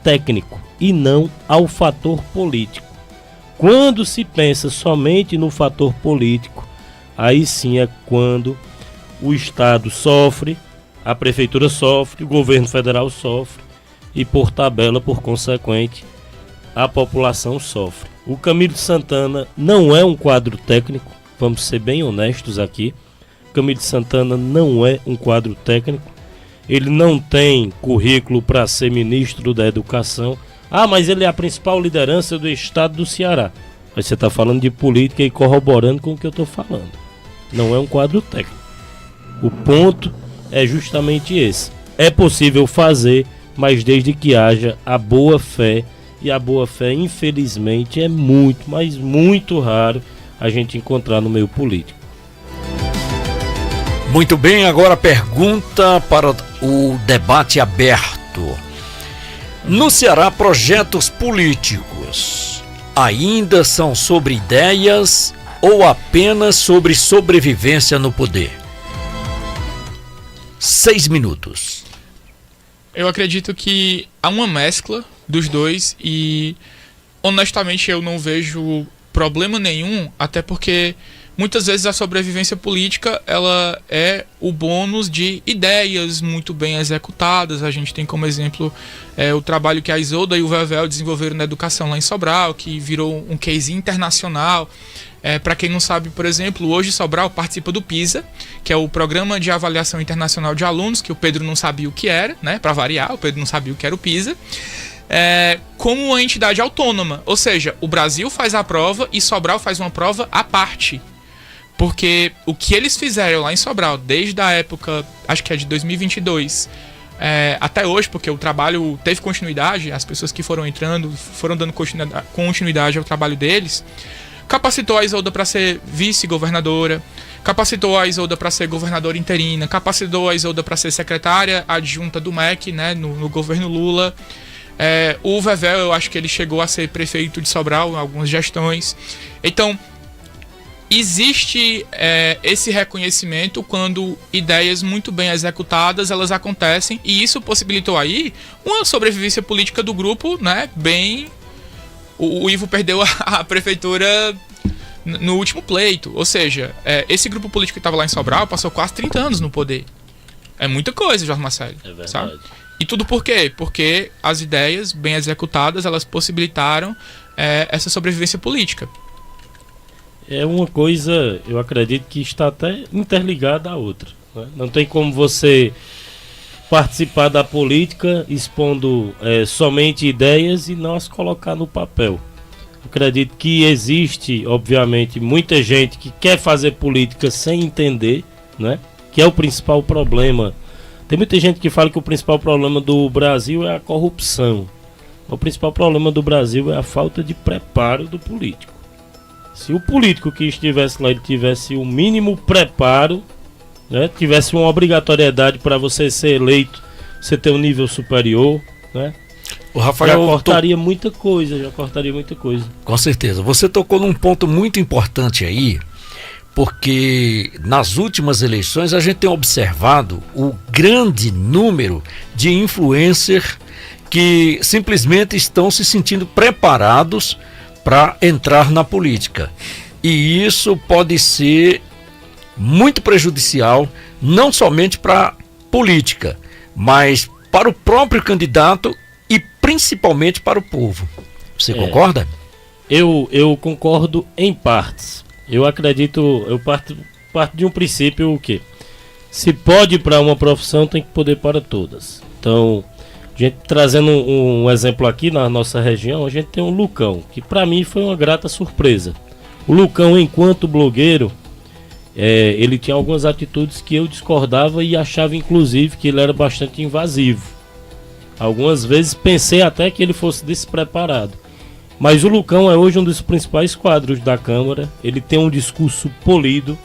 técnico e não ao fator político. Quando se pensa somente no fator político, aí sim é quando o Estado sofre, a Prefeitura sofre, o Governo Federal sofre e, por tabela, por consequente, a população sofre. O Camilo Santana não é um quadro técnico, vamos ser bem honestos aqui. O Camilo Santana não é um quadro técnico. Ele não tem currículo para ser ministro da Educação. Ah, mas ele é a principal liderança do estado do Ceará. Mas você está falando de política e corroborando com o que eu estou falando. Não é um quadro técnico. O ponto é justamente esse. É possível fazer, mas desde que haja a boa fé. E a boa fé, infelizmente, é muito, mas muito raro a gente encontrar no meio político. Muito bem, agora a pergunta para o debate aberto. No Ceará, projetos políticos ainda são sobre ideias ou apenas sobre sobrevivência no poder? 6 minutos. Eu acredito que há uma mescla dos dois e, honestamente, eu não vejo problema nenhum, até porque muitas vezes a sobrevivência política ela é o bônus de ideias muito bem executadas. A gente tem como exemplo o trabalho que a Isolda e o Vevel desenvolveram na educação lá em Sobral, que virou um case internacional. Para quem não sabe, por exemplo, hoje Sobral participa do PISA, que é o Programa de Avaliação Internacional de Alunos, que o Pedro não sabia o que era, né? Para variar, o Pedro não sabia o que era o PISA. Como uma entidade autônoma, ou seja, o Brasil faz a prova e Sobral faz uma prova à parte. Porque o que eles fizeram lá em Sobral, desde a época, acho que é de 2022, até hoje, porque o trabalho teve continuidade, as pessoas que foram entrando foram dando continuidade ao trabalho deles, capacitou a Isolda para ser vice-governadora, capacitou a Isolda para ser governadora interina, capacitou a Isolda para ser secretária adjunta do MEC, né, no governo Lula. O Vevel, eu acho que ele chegou a ser prefeito de Sobral em algumas gestões. Então, existe esse reconhecimento quando ideias muito bem executadas, elas acontecem, e isso possibilitou aí uma sobrevivência política do grupo, né, bem... O Ivo perdeu a prefeitura no último pleito, ou seja, esse grupo político que estava lá em Sobral passou quase 30 anos no poder. É muita coisa, Jorge Marcelo. É verdade. Sabe? E tudo por quê? Porque as ideias bem executadas, elas possibilitaram essa sobrevivência política. É uma coisa, eu acredito que está até interligada à outra, né? Não tem como você participar da política expondo somente ideias e não as colocar no papel. Acredito que existe, obviamente, muita gente que quer fazer política sem entender, né? Que é o principal problema. Tem muita gente que fala que o principal problema do Brasil é a corrupção. O principal problema do Brasil é a falta de preparo do político. Se o político que estivesse lá ele tivesse o mínimo preparo, né, tivesse uma obrigatoriedade para você ser eleito, você ter um nível superior, né? O Rafael, já cortaria muita coisa. Com certeza. Você tocou num ponto muito importante aí, porque nas últimas eleições a gente tem observado o grande número de influencers que simplesmente estão se sentindo preparados para entrar na política. E isso pode ser muito prejudicial, não somente para a política, mas para o próprio candidato e principalmente para o povo. Você concorda? Eu concordo em partes. Eu acredito, eu parto de um princípio que se pode para uma profissão, tem que poder para todas. Então, a gente trazendo um exemplo aqui na nossa região, a gente tem um Lucão, que para mim foi uma grata surpresa. O Lucão, enquanto blogueiro, ele tinha algumas atitudes que eu discordava e achava inclusive que ele era bastante invasivo. Algumas vezes pensei até que ele fosse despreparado. Mas o Lucão é hoje um dos principais quadros da Câmara. Ele tem um discurso polido,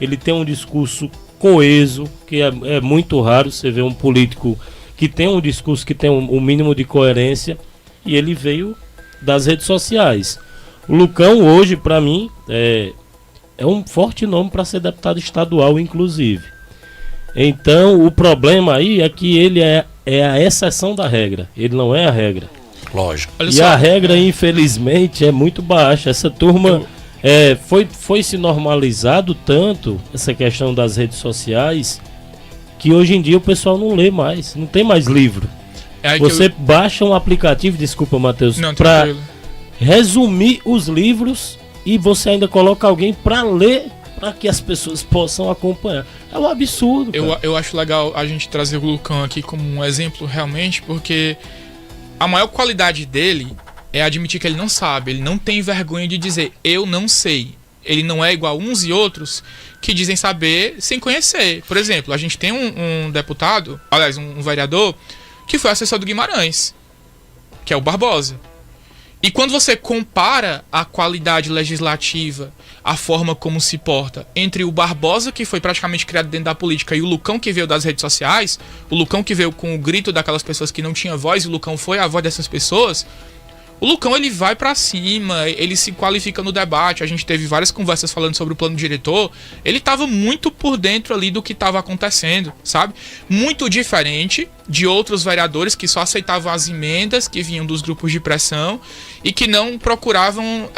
ele tem um discurso coeso, que é muito raro você ver um político que tem um discurso que tem um mínimo de coerência, e ele veio das redes sociais. O Lucão hoje, para mim, é um forte nome para ser deputado estadual, inclusive. Então, o problema aí é que ele é a exceção da regra, ele não é a regra. Lógico. E a regra, infelizmente, é muito baixa. Essa turma foi se normalizado tanto, essa questão das redes sociais, que hoje em dia o pessoal não lê mais, não tem mais livro. Você baixa um aplicativo, desculpa, Matheus, para resumir os livros e você ainda coloca alguém para ler, para que as pessoas possam acompanhar. É um absurdo. Eu acho legal a gente trazer o Lucão aqui como um exemplo realmente, porque a maior qualidade dele é admitir que ele não sabe, ele não tem vergonha de dizer eu não sei. Ele não é igual uns e outros que dizem saber sem conhecer. Por exemplo, a gente tem um deputado, aliás, um vereador, que foi assessor do Guimarães, que é o Barbosa. E quando você compara a qualidade legislativa, a forma como se porta entre o Barbosa, que foi praticamente criado dentro da política, e o Lucão, que veio das redes sociais, o Lucão que veio com o grito daquelas pessoas que não tinham voz, e o Lucão foi a voz dessas pessoas, o Lucão, ele vai pra cima, ele se qualifica no debate. A gente teve várias conversas falando sobre o plano diretor. Ele tava muito por dentro ali do que tava acontecendo, sabe? Muito diferente de outros vereadores que só aceitavam as emendas que vinham dos grupos de pressão e que não procuravam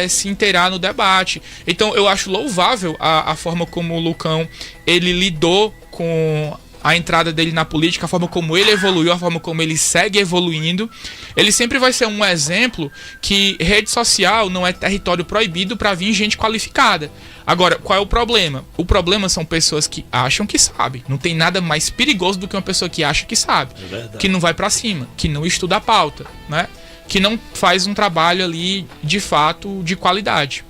se inteirar no debate. Então eu acho louvável a forma como o Lucão ele lidou com a entrada dele na política, a forma como ele evoluiu, a forma como ele segue evoluindo. Ele sempre vai ser um exemplo que rede social não é território proibido para vir gente qualificada. Agora, qual é o problema? O problema são pessoas que acham que sabem. Não tem nada mais perigoso do que uma pessoa que acha que sabe, que não vai para cima, que não estuda a pauta, né? Que não faz um trabalho ali de fato de qualidade.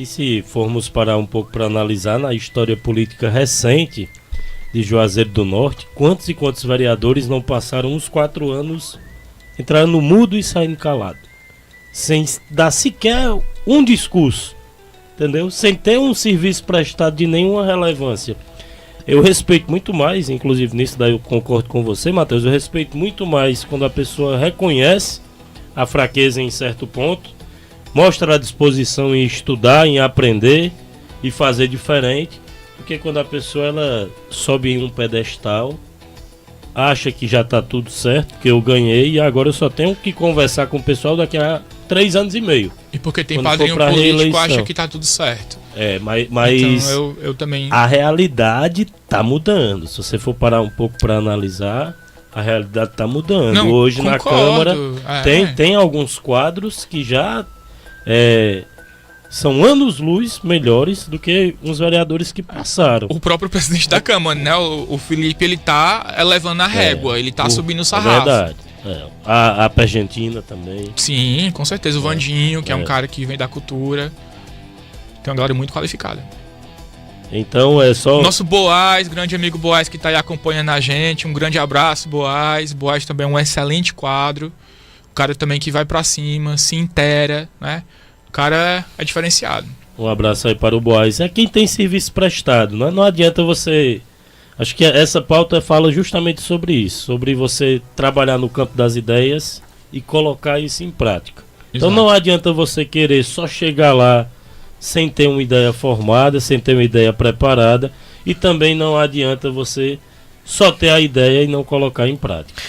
E se formos parar um pouco para analisar na história política recente de Juazeiro do Norte, quantos e quantos vereadores não passaram uns 4 anos entrando no mudo e saindo calado, sem dar sequer um discurso, entendeu? Sem ter um serviço prestado de nenhuma relevância. Eu respeito muito mais, inclusive nisso daí eu concordo com você, Matheus, eu respeito muito mais quando a pessoa reconhece a fraqueza em certo ponto, mostra a disposição em estudar, em aprender e fazer diferente, porque quando a pessoa ela sobe em um pedestal, acha que já está tudo certo, que eu ganhei e agora eu só tenho que conversar com o pessoal daqui a 3 anos e meio. E porque tem padrinho político, reeleição. Acha que está tudo certo. Mas então, eu também... a realidade está mudando. Se você for parar um pouco para analisar, a realidade está mudando. Não, hoje concordo. Na Câmara tem alguns quadros que já são anos-luz melhores do que uns vereadores que passaram. O próprio presidente da Câmara, né? O Felipe, ele tá elevando a régua, ele tá subindo o sarrafo. É verdade. A Pergentina também. Sim, com certeza. O Vandinho, que é um cara que vem da cultura. Tem uma galera muito qualificada. Então é só... Nosso Boaz, grande amigo Boaz, que tá aí acompanhando a gente. Um grande abraço, Boaz. Boaz também é um excelente quadro. O cara também que vai pra cima, se inteira, né? O cara é diferenciado. Um abraço aí para o Boaz. É quem tem serviço prestado, né? Não adianta você... Acho que essa pauta fala justamente sobre isso. Sobre você trabalhar no campo das ideias e colocar isso em prática. Então não adianta você querer só chegar lá sem ter uma ideia formada, sem ter uma ideia preparada. E também não adianta você só ter a ideia e não colocar em prática.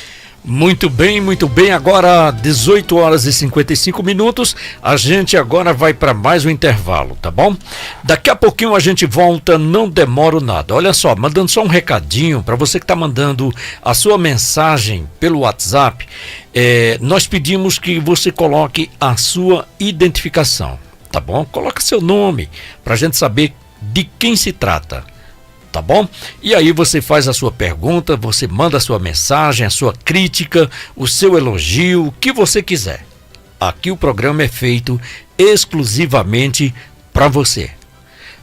Muito bem, muito bem. Agora 18 horas e 55 minutos. A gente agora vai para mais um intervalo, tá bom? Daqui a pouquinho a gente volta, não demoro nada. Olha só, mandando só um recadinho para você que está mandando a sua mensagem pelo WhatsApp. Nós pedimos que você coloque a sua identificação, tá bom? Coloca seu nome para a gente saber de quem se trata. Tá bom? E aí você faz a sua pergunta, você manda a sua mensagem, a sua crítica, o seu elogio, o que você quiser. Aqui o programa é feito exclusivamente para você.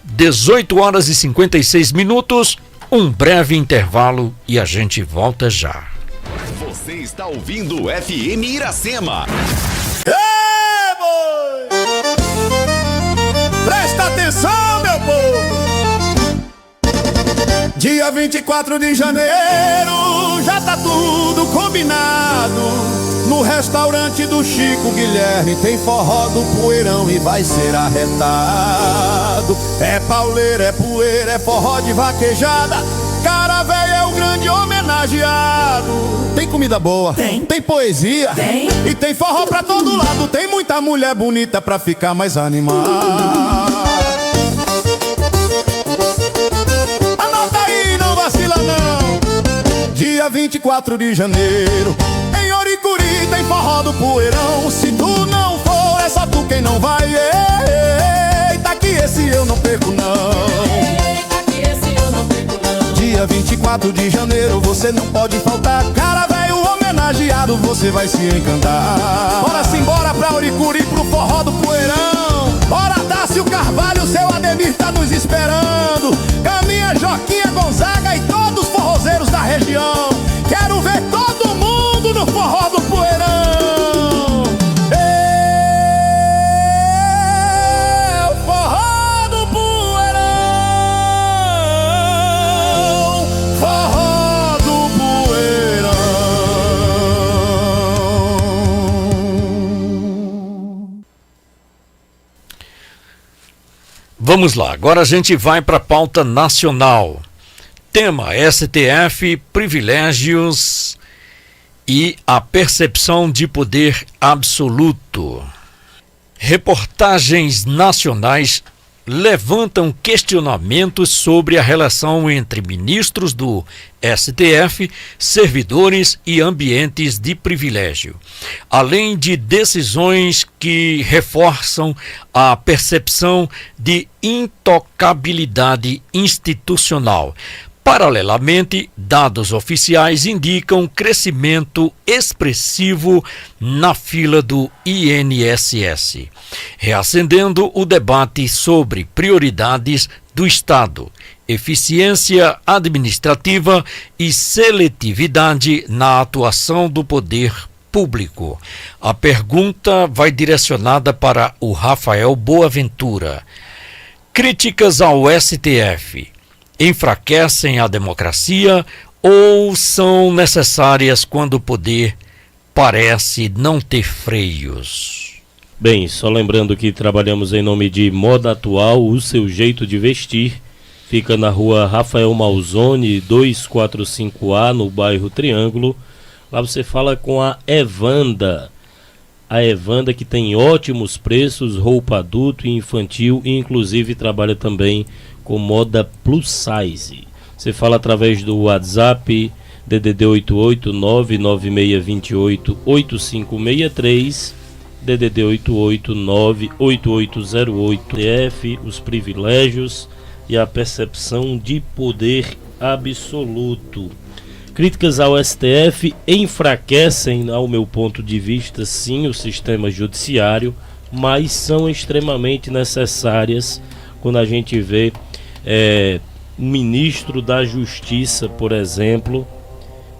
18 horas e 56 minutos, um breve intervalo e a gente volta já. Você está ouvindo o FM Iracema. Ei, boi! Presta atenção, meu povo! Dia 24 de janeiro, já tá tudo combinado. No restaurante do Chico Guilherme tem forró do Poeirão e vai ser arretado. É pauleira, é poeira, é forró de vaquejada. Cara velho é o grande homenageado. Tem comida boa, tem poesia, e tem forró pra todo lado. Tem muita mulher bonita pra ficar mais animada. Dia 24 de janeiro, em Oricuri tem forró do Poeirão. Se tu não for, é só tu quem não vai. Eita, que esse eu não perco não. Dia 24 de janeiro, você não pode faltar. Cara velho homenageado, você vai se encantar. Bora simbora pra Oricuri, pro forró do Poeirão. Bora Dácio Carvalho, seu Ademir tá nos esperando. Caminha Joquinha Gonzaga e todos os forrozeiros da região. Quero ver todo mundo no forró do Poeirão. É o forró do Poeirão. Forró do Poeirão. Vamos lá, agora a gente vai para a pauta nacional. Tema STF, privilégios e a percepção de poder absoluto. Reportagens nacionais levantam questionamentos sobre a relação entre ministros do STF, servidores e ambientes de privilégio, além de decisões que reforçam a percepção de intocabilidade institucional. Paralelamente, dados oficiais indicam crescimento expressivo na fila do INSS, reacendendo o debate sobre prioridades do Estado, eficiência administrativa e seletividade na atuação do poder público. A pergunta vai direcionada para o Rafael Boaventura. Críticas ao STF enfraquecem a democracia ou são necessárias quando o poder parece não ter freios? Bem, só lembrando que trabalhamos em nome de Moda Atual, o seu jeito de vestir. Fica na rua Rafael Malzone, 245A, no bairro Triângulo. Lá você fala com a Evanda. A Evanda, que tem ótimos preços, roupa adulto e infantil, e inclusive trabalha também com moda plus size. Você fala através do WhatsApp DDD 88996288563, DDD 8898808TF, os privilégios e a percepção de poder absoluto. Críticas ao STF enfraquecem, ao meu ponto de vista, sim, o sistema judiciário, mas são extremamente necessárias quando a gente vê o ministro da Justiça, por exemplo,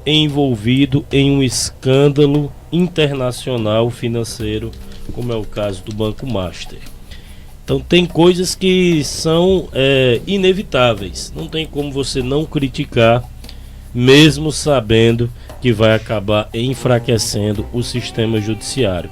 envolvido em um escândalo internacional financeiro, como é o caso do Banco Master. Então tem coisas que são inevitáveis, não tem como você não criticar, mesmo sabendo que vai acabar enfraquecendo o sistema judiciário.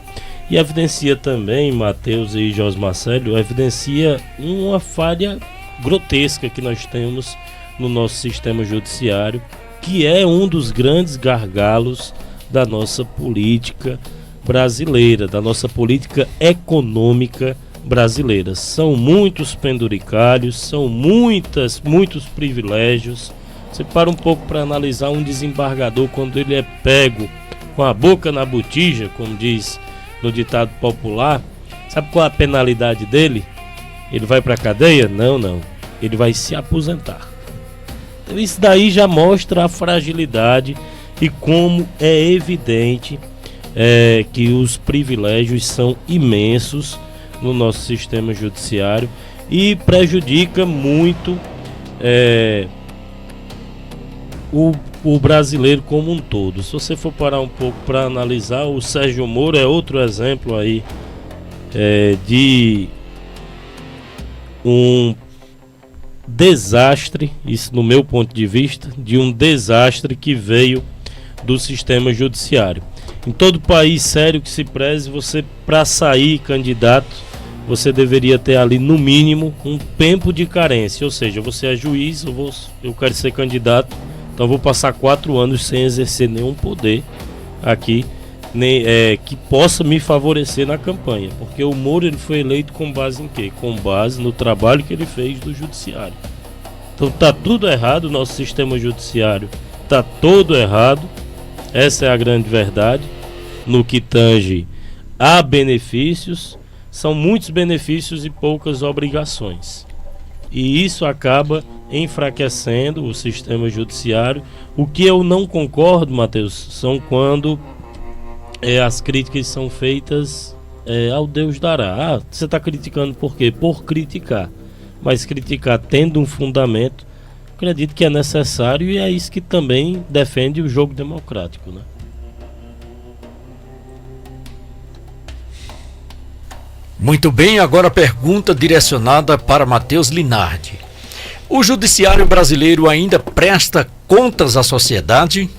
E evidencia também, Matheus e Josmar Célio, evidencia uma falha grotesca que nós temos no nosso sistema judiciário, que é um dos grandes gargalos da nossa política brasileira, da nossa política econômica brasileira. São muitos penduricalhos, são muitos privilégios. Você para um pouco para analisar um desembargador quando ele é pego com a boca na botija, como diz no ditado popular. Sabe qual é a penalidade dele? Ele vai para a cadeia? Não. Ele vai se aposentar. Então isso daí já mostra a fragilidade e como é evidente que os privilégios são imensos no nosso sistema judiciário e prejudica muito o brasileiro como um todo. Se você for parar um pouco para analisar, o Sérgio Moro é outro exemplo aí de um desastre, isso no meu ponto de vista, de um desastre que veio do sistema judiciário. Em todo país sério que se preze, você, para sair candidato, você deveria ter ali no mínimo um tempo de carência, ou seja, você é juiz, eu quero ser candidato, então vou passar 4 anos sem exercer nenhum poder aqui, que possa me favorecer na campanha, porque o Moro ele foi eleito com base em quê? Com base no trabalho que ele fez do judiciário. Então tá tudo errado, o nosso sistema judiciário tá todo errado, essa é a grande verdade. No que tange a benefícios, são muitos benefícios e poucas obrigações, e isso acaba enfraquecendo o sistema judiciário. O que eu não concordo, Matheus, são quando as críticas são feitas ao Deus dará. Você está criticando por quê? Por criticar. Mas criticar tendo um fundamento, acredito que é necessário, e é isso que também defende o jogo democrático, né? Muito bem, agora a pergunta direcionada para Matheus Linardi. O judiciário brasileiro ainda presta contas à sociedade?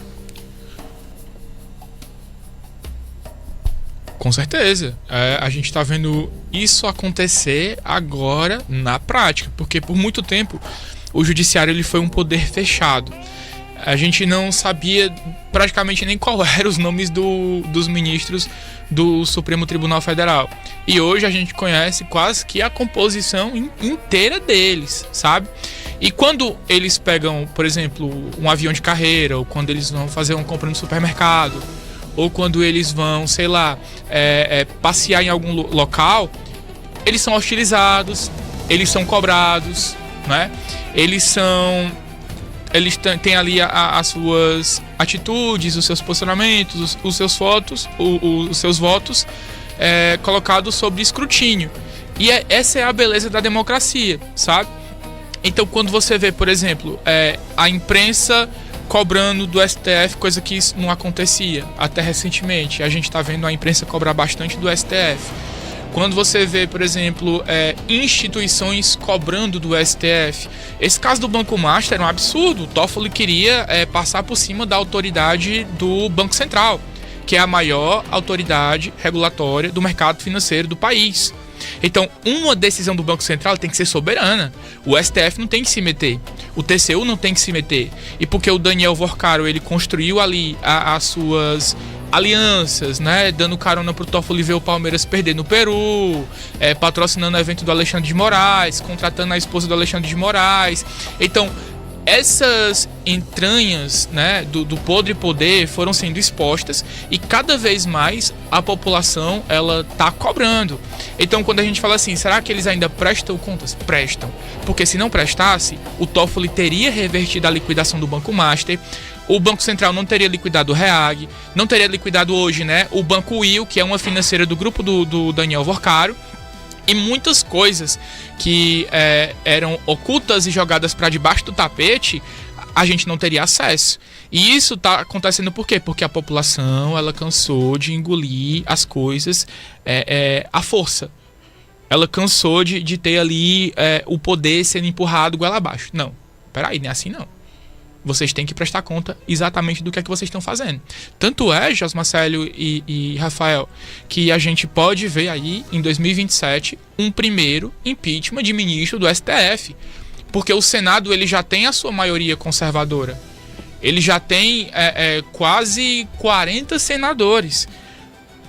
Com certeza. A gente está vendo isso acontecer agora na prática, porque por muito tempo o judiciário ele foi um poder fechado. A gente não sabia praticamente nem qual eram os nomes dos ministros do Supremo Tribunal Federal. E hoje a gente conhece quase que a composição inteira deles, sabe? E quando eles pegam, por exemplo, um avião de carreira, ou quando eles vão fazer uma compra no supermercado, ou quando eles vão, sei lá, passear em algum local, eles são hostilizados, eles são cobrados, né? Eles são eles têm ali as suas atitudes, os seus posicionamentos, os seus votos colocados sob escrutínio. E essa é a beleza da democracia, sabe? Então, quando você vê, por exemplo, a imprensa cobrando do STF, coisa que isso não acontecia até recentemente. A gente está vendo a imprensa cobrar bastante do STF. Quando você vê, por exemplo, instituições cobrando do STF. Esse caso do Banco Master é um absurdo. O Toffoli queria passar por cima da autoridade do Banco Central, que é a maior autoridade regulatória do mercado financeiro do país. Então, uma decisão do Banco Central tem que ser soberana. O STF não tem que se meter. O TCU não tem que se meter. E porque o Daniel Vorcaro, ele construiu ali as suas alianças, né? Dando carona pro Toffoli ver o Palmeiras perder no Peru, patrocinando o evento do Alexandre de Moraes, contratando a esposa do Alexandre de Moraes. Então, essas entranhas, né, do podre poder foram sendo expostas e cada vez mais a população ela tá cobrando. Então, quando a gente fala assim, será que eles ainda prestam contas? Prestam. Porque se não prestasse, o Toffoli teria revertido a liquidação do Banco Master, o Banco Central não teria liquidado o REAG, não teria liquidado hoje, né, o Banco Will, que é uma financeira do grupo do Daniel Vorcaro. E muitas coisas que eram ocultas e jogadas para debaixo do tapete, a gente não teria acesso. E isso está acontecendo por quê? Porque a população ela cansou de engolir as coisas à força. Ela cansou de ter ali o poder sendo empurrado goela abaixo. Não, peraí, não é assim não. Vocês têm que prestar conta exatamente do que é que vocês estão fazendo. Tanto é, Josmarcélio e Rafael, que a gente pode ver aí, em 2027, um primeiro impeachment de ministro do STF. Porque o Senado ele já tem a sua maioria conservadora. Ele já tem quase 40 senadores.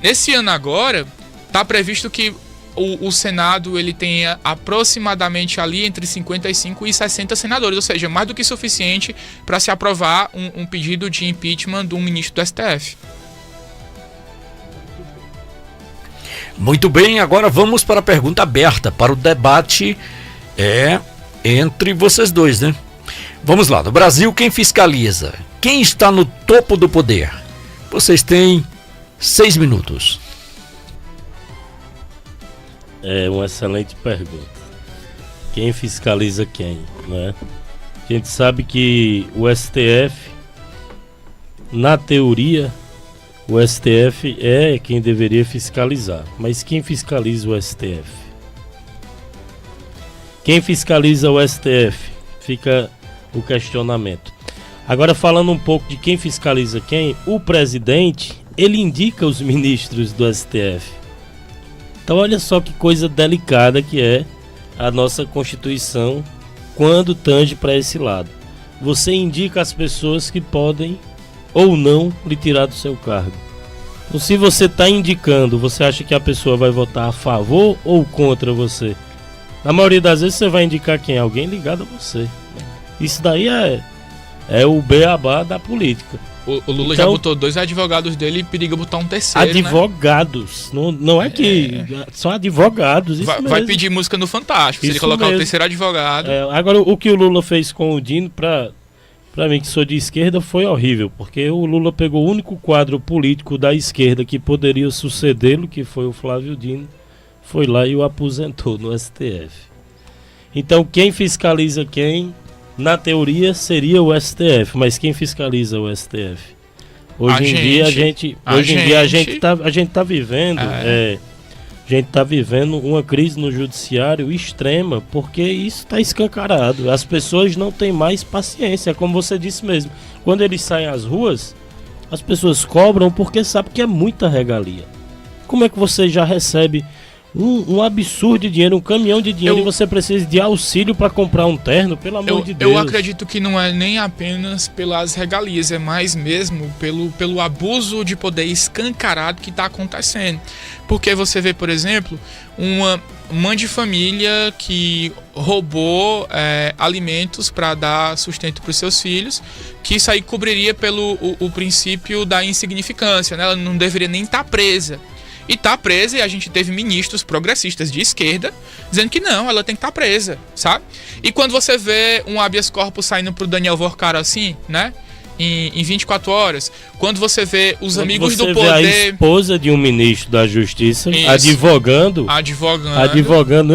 Nesse ano agora, está previsto que o Senado ele tenha aproximadamente ali entre 55 e 60 senadores, ou seja, mais do que suficiente para se aprovar um pedido de impeachment de um ministro do STF. Muito bem, agora vamos para a pergunta aberta, para o debate entre vocês dois, né? Vamos lá, no Brasil, quem fiscaliza? Quem está no topo do poder? Vocês têm 6 minutos. É uma excelente pergunta. Quem fiscaliza quem, né? A gente sabe que o STF, na teoria, o STF é quem deveria fiscalizar. Mas quem fiscaliza o STF? Quem fiscaliza o STF? Fica o questionamento. Agora, falando um pouco de quem fiscaliza quem, o presidente, ele indica os ministros do STF. Então olha só que coisa delicada que é a nossa Constituição quando tange para esse lado. Você indica as pessoas que podem ou não lhe tirar do seu cargo. Então, se você está indicando, você acha que a pessoa vai votar a favor ou contra você? Na maioria das vezes você vai indicar quem? Alguém ligado a você. Isso daí é o beabá da política. O Lula já botou 2 advogados dele e periga botar um terceiro, advogados, né? não é que... São advogados, isso vai pedir música no Fantástico, se ele colocar mesmo. O terceiro advogado. Agora, o que o Lula fez com o Dino, pra mim que sou de esquerda, foi horrível. Porque o Lula pegou o único quadro político da esquerda que poderia sucedê-lo, que foi o Flávio Dino, foi lá e o aposentou no STF. Então, quem fiscaliza quem... Na teoria seria o STF, mas quem fiscaliza o STF? Hoje em dia a gente tá vivendo, a gente tá vivendo uma crise no judiciário extrema, porque isso está escancarado. As pessoas não têm mais paciência, como você disse mesmo. Quando eles saem às ruas, as pessoas cobram porque sabem que é muita regalia. Como é que você já recebe um absurdo de dinheiro, um caminhão de dinheiro, e você precisa de auxílio para comprar um terno, pelo amor de Deus? Eu acredito que não é nem apenas pelas regalias, é mais mesmo pelo abuso de poder escancarado que está acontecendo. Porque você vê, por exemplo, uma mãe de família que roubou alimentos para dar sustento para os seus filhos, que isso aí cobriria pelo o princípio da insignificância, né? Ela não deveria nem estar presa. e tá presa, e a gente teve ministros progressistas de esquerda dizendo que não, ela tem que estar presa, sabe? E quando você vê um habeas corpus saindo pro Daniel Vorcaro assim, né? Em 24 horas, quando você vê os quando amigos você do vê poder... a esposa de um ministro da Justiça Isso. advogando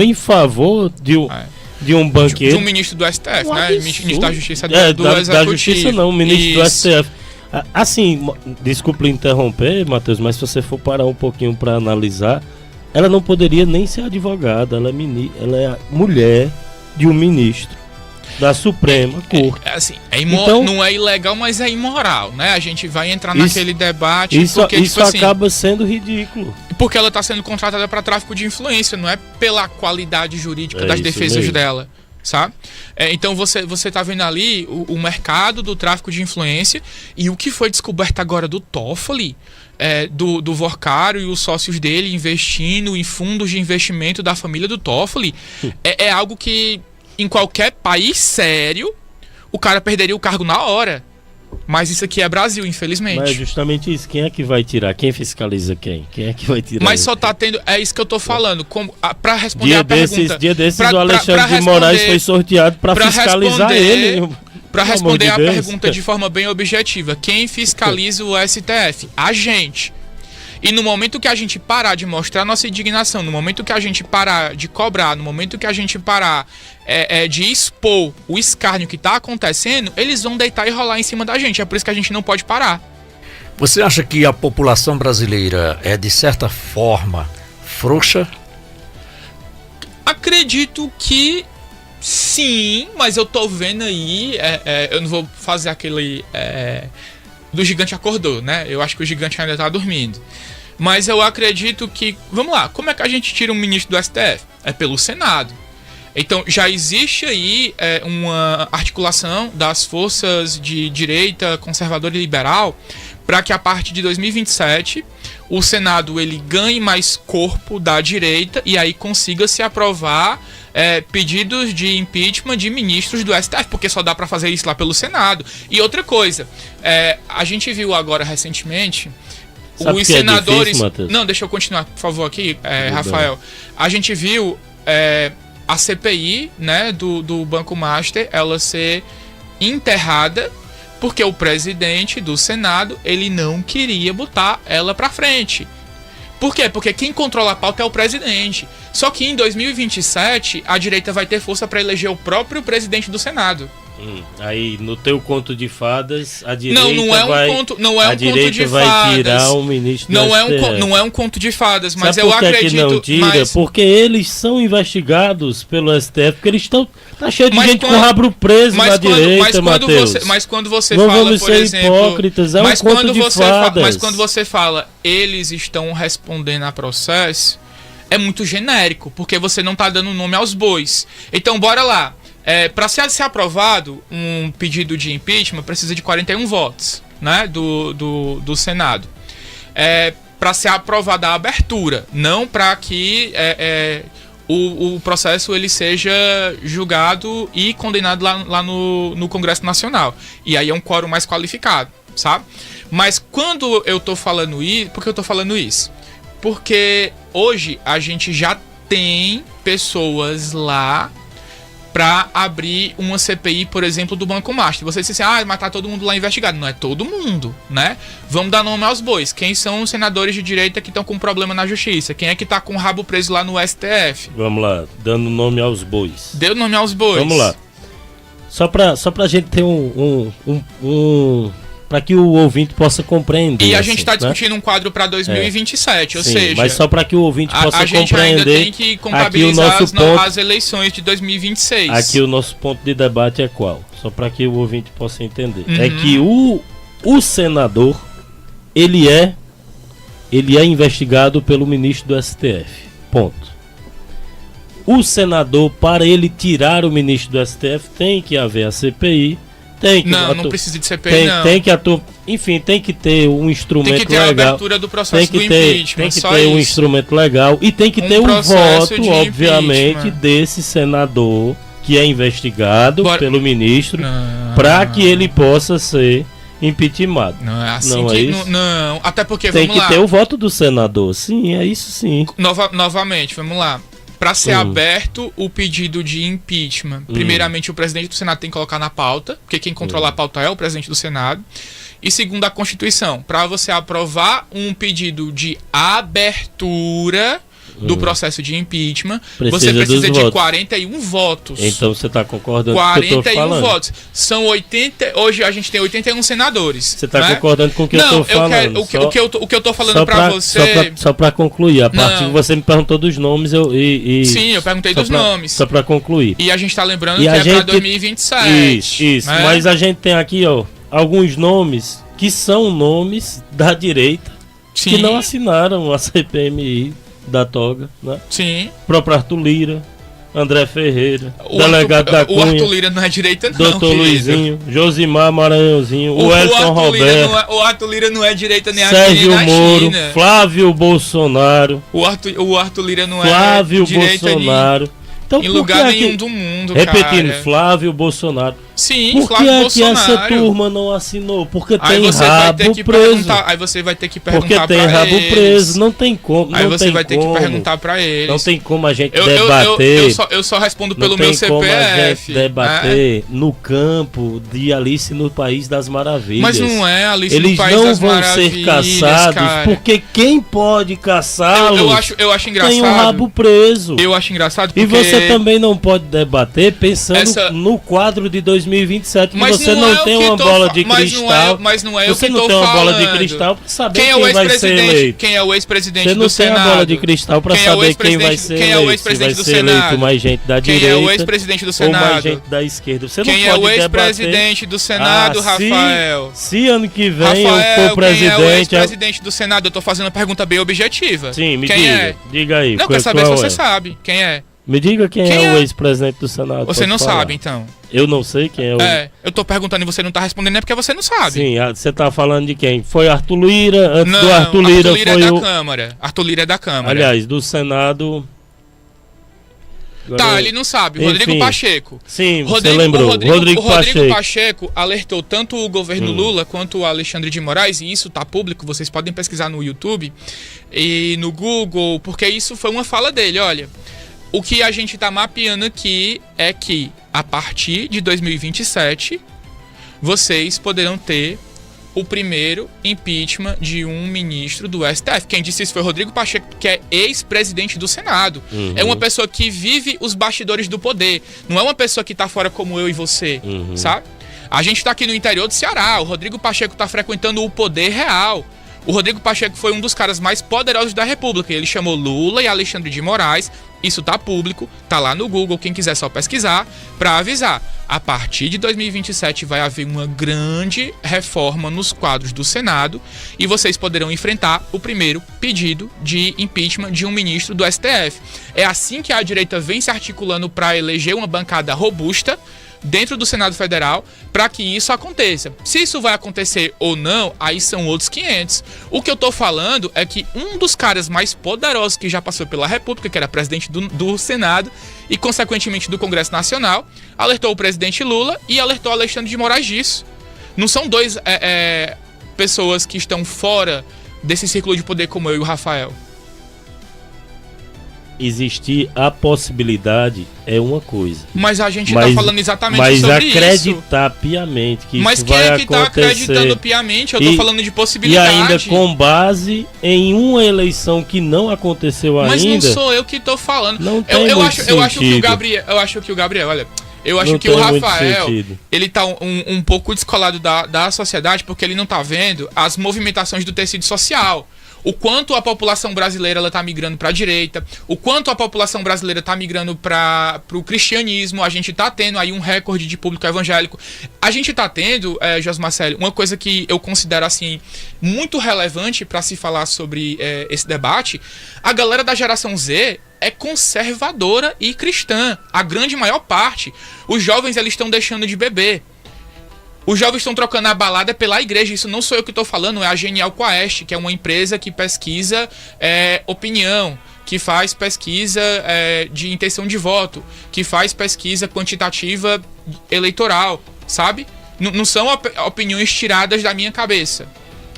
em favor de um banquete. De um ministro do STF, né? Absurdo. Ministro da Justiça do Executivo. Da Justiça não, o ministro do Isso. STF. Assim, desculpe interromper, Matheus, mas se você for parar um pouquinho para analisar, ela não poderia nem ser advogada, ela é a mulher de um ministro da Suprema Corte. Assim, Então, não é ilegal, mas é imoral, né? A gente vai entrar naquele debate Isso porque, isso tipo assim, acaba sendo ridículo. porque ela está sendo contratada para tráfico de influência, não é pela qualidade jurídica É das isso defesas mesmo. dela, sabe? Então você tá vendo ali o mercado do tráfico de influência, e o que foi descoberto agora do Toffoli, do Vorcaro e os sócios dele investindo em fundos de investimento da família do Toffoli, é algo que em qualquer país sério o cara perderia o cargo na hora. Mas isso aqui é Brasil, infelizmente. Mas é justamente isso. Quem é que vai tirar? Quem fiscaliza quem? Quem é que vai tirar? Mas só tá tendo... É isso que eu tô falando. Pra responder a pergunta... Dia desses o Alexandre de Moraes foi sorteado para fiscalizar ele. Pra responder a Deus. pergunta de forma bem objetiva, quem fiscaliza o STF? A gente. E no momento que a gente parar de mostrar nossa indignação, no momento que a gente parar de cobrar, no momento que a gente parar de expor o escárnio que tá acontecendo, eles vão deitar e rolar em cima da gente. É por isso que a gente não pode parar. Você acha que a população brasileira é, de certa forma, frouxa? Acredito que sim, mas eu tô vendo aí, eu não vou fazer aquele... do gigante acordou, né? Eu acho que o gigante ainda tá dormindo. Mas eu acredito que... Vamos lá, como é que a gente tira um ministro do STF? É pelo Senado. Então já existe aí uma articulação das forças de direita, conservadora e liberal para que a partir de 2027 o Senado ele ganhe mais corpo da direita e aí consiga se aprovar pedidos de impeachment de ministros do STF, porque só dá para fazer isso lá pelo Senado. E outra coisa, a gente viu agora recentemente os senadores... difícil, não, deixa eu continuar, por favor, aqui, Rafael. A gente viu a CPI, né, do Banco Master, ela ser enterrada porque o presidente do Senado, ele não queria botar ela pra frente. Por quê? Porque quem controla a pauta é o presidente. Só que em 2027, a direita vai ter força para eleger o próprio presidente do Senado. Aí, no teu conto de fadas, a direita não é vai... um conto, não é a um conto direita de vai fadas. tirar o ministro do STF. Não é um conto de fadas, mas Sabe eu por que acredito... que não tira? Porque eles são investigados pelo STF, porque eles estão... Tá cheio de gente com o rabo preso na direita, Matheus. Mas quando você não fala, vamos por ser exemplo... hipócritas, é um conto de fadas. Mas quando você fala, eles estão respondendo a processo, é muito genérico, porque você não tá dando nome aos bois. Então, bora lá. Para ser aprovado um pedido de impeachment, precisa de 41 votos, né, do Senado. Para ser aprovada a abertura, não para que o processo ele seja julgado e condenado lá no Congresso Nacional. E aí é um quórum mais qualificado, sabe? Mas quando eu tô falando isso... Por que eu tô falando isso? Porque hoje a gente já tem pessoas lá para abrir uma CPI, por exemplo, do Banco Master. Você disse assim, mas tá todo mundo lá investigado. Não é todo mundo, né? Vamos dar nome aos bois. Quem são os senadores de direita que estão com problema na justiça? Quem é que tá com o rabo preso lá no STF? Vamos lá, dando nome aos bois. Deu nome aos bois. Vamos lá. Só pra gente ter para que o ouvinte possa compreender. E a gente está né? discutindo um quadro para 2027, ou seja... Mas só para que o ouvinte possa a gente compreender... ainda tem que contabilizar as eleições de 2026. Aqui o nosso ponto de debate é qual? Só para que o ouvinte possa entender. Uhum. É que o senador, ele é investigado pelo ministro do STF. Ponto. O senador, para ele tirar o ministro do STF, tem que haver a CPI... Não precisa de CPI, não. Enfim, tem que ter um instrumento legal. Tem que ter a abertura do processo do impeachment. Tem que ter um instrumento legal e tem que ter um voto, obviamente, desse senador que é investigado pelo ministro, para que ele possa ser impeachmentado. Não é assim Não que... é isso? Não, até porque, Tem vamos que lá. ter o voto do senador. Sim, é isso sim. Novamente, vamos lá. Para ser aberto o pedido de impeachment, primeiramente o presidente do Senado tem que colocar na pauta, porque quem controla a pauta é o presidente do Senado. E segundo a Constituição, para você aprovar um pedido de abertura do processo de impeachment, você precisa de 41 votos. Então você está concordando com o que eu tô 41 falando? votos. São 80. Hoje a gente tem 81 senadores. Você está né? concordando com o que eu tô falando? O que eu tô falando para você. Só para concluir, a partir Não. que você me perguntou dos nomes, Sim, eu perguntei dos nomes. Só para concluir. E a gente tá lembrando E que a é pra gente- 2027. Isso. né? Mas a gente tem aqui, ó, alguns nomes que são nomes da direita Sim, que não assinaram a CPMI da toga, né? sim. O próprio Arthur Lira, André Ferreira, O delegado da O Arthur Cunha, Lira não é direita, não. Doutor querido. Luizinho, Josimar Maranhãozinho, o Elton Arthur Lira Roberto, o Arthur Lira não é direita nem aqui Sérgio nem na Moro, China. Flávio Bolsonaro, O Arthur Lira não Flávio é direita Bolsonaro. Então, em por lugar que nenhum aqui, do mundo, repetindo, cara. Flávio Bolsonaro. Sim, Por que Flávio aqui essa Bolsonaro. turma não assinou? Porque Aí tem você vai ter rabo que preso. perguntar, aí você vai ter que perguntar Porque tem pra rabo eles. preso, não tem como. Aí não você tem vai ter como. que perguntar pra eles. Não tem como a gente eu debater. eu só respondo Não pelo tem meu como a CPF. gente debater no campo de Alice no País das Maravilhas. Mas não é Alice Eles no País não das vão Maravilhas, ser caçados, cara. porque quem pode caçá-los eu acho engraçado. tem um rabo preso. Eu acho engraçado E porque... você também não pode debater pensando Essa- no quadro de 2027, que Mas você não não é o tem que uma tô bola fa- de mas cristal. mas não é o Você que não tô tem uma bola de falando. cristal pra saber Quem é o quem vai ser ex-presidente? eleito. Quem é o ex-presidente Você do não tem Senado? a bola de cristal pra Quem é o saber quem vai ex-presidente- ser quem é o eleito. Se vai ex-presidente do ser eleito Senado? mais gente da Quem direita é o ex-presidente do ou mais Senado? gente da esquerda. Você Quem não é pode o debater. ex-presidente do Senado, Rafael? Se ano que vem Rafael, eu for quem é o presidente... ex-presidente do Senado? Eu tô fazendo uma pergunta bem objetiva. Sim, me quem diga. é? Diga aí. Não, qual- quer saber se qual você é? sabe. Quem é? Me diga quem Quem é é? o ex-presidente do Senado. Você pode não falar. sabe, então. Eu não sei quem é o... Eu tô perguntando e você não tá respondendo, é porque você não sabe. Sim, você tá falando de quem? Foi Arthur Lira? Antes Não, do Arthur Lira é foi da o... Câmara. Arthur Lira é da Câmara. Aliás, do Senado... Agora Tá, eu- ele não sabe. Enfim. Rodrigo Pacheco. Sim, você lembrou. Rodrigo Pacheco. Pacheco alertou tanto o governo Lula quanto o Alexandre de Moraes, e isso tá público, vocês podem pesquisar no YouTube e no Google, porque isso foi uma fala dele, olha. O que a gente tá mapeando aqui é que, a partir de 2027, vocês poderão ter o primeiro impeachment de um ministro do STF. Quem disse isso foi Rodrigo Pacheco, que é ex-presidente do Senado. É uma pessoa que vive os bastidores do poder. Não é uma pessoa que tá fora como eu e você, sabe? A gente tá aqui no interior do Ceará. O Rodrigo Pacheco tá frequentando o poder real. O Rodrigo Pacheco foi um dos caras mais poderosos da República. Ele chamou Lula e Alexandre de Moraes. Isso tá público, tá lá no Google, quem quiser só pesquisar, pra avisar. A partir de 2027 vai haver uma grande reforma nos quadros do Senado e vocês poderão enfrentar o primeiro pedido de impeachment de um ministro do STF. É assim que a direita vem se articulando para eleger uma bancada robusta dentro do Senado Federal para que isso aconteça. Se isso vai acontecer ou não, aí são outros 500. O que eu tô falando é que um dos caras mais poderosos que já passou pela República, que era presidente do Senado e consequentemente do Congresso Nacional, alertou o presidente Lula e alertou Alexandre de Moraes disso. Não são dois pessoas que estão fora desse círculo de poder como eu e o Rafael. Existir a possibilidade é uma coisa. Mas a gente tá falando exatamente sobre isso. Mas acreditar piamente que Mas isso quem vai é que tá acontecer, acreditando piamente? Eu tô falando de e possibilidade. ainda com base em uma eleição que não aconteceu Mas ainda. não sou eu que tô falando. Não tem eu muito acho que o sentido. Gabriel, olha, eu acho Não que o tem muito Rafael, sentido. ele tá um pouco descolado da sociedade porque ele não tá vendo as movimentações do tecido social. O quanto a população brasileira ela tá migrando para a direita, o quanto a população brasileira tá migrando para o cristianismo. A gente tá tendo aí um recorde de público evangélico. A gente tá tendo, Josmar Célio, uma coisa que eu considero assim muito relevante para se falar sobre esse debate. A galera da geração Z é conservadora e cristã, a grande maior parte. Os jovens eles estão deixando de beber. Os jovens estão trocando a balada pela igreja. Isso não sou eu que estou falando, é a Genial Quest, que é uma empresa que pesquisa opinião, que faz pesquisa de intenção de voto, que faz pesquisa quantitativa eleitoral, sabe? Não são opiniões tiradas da minha cabeça.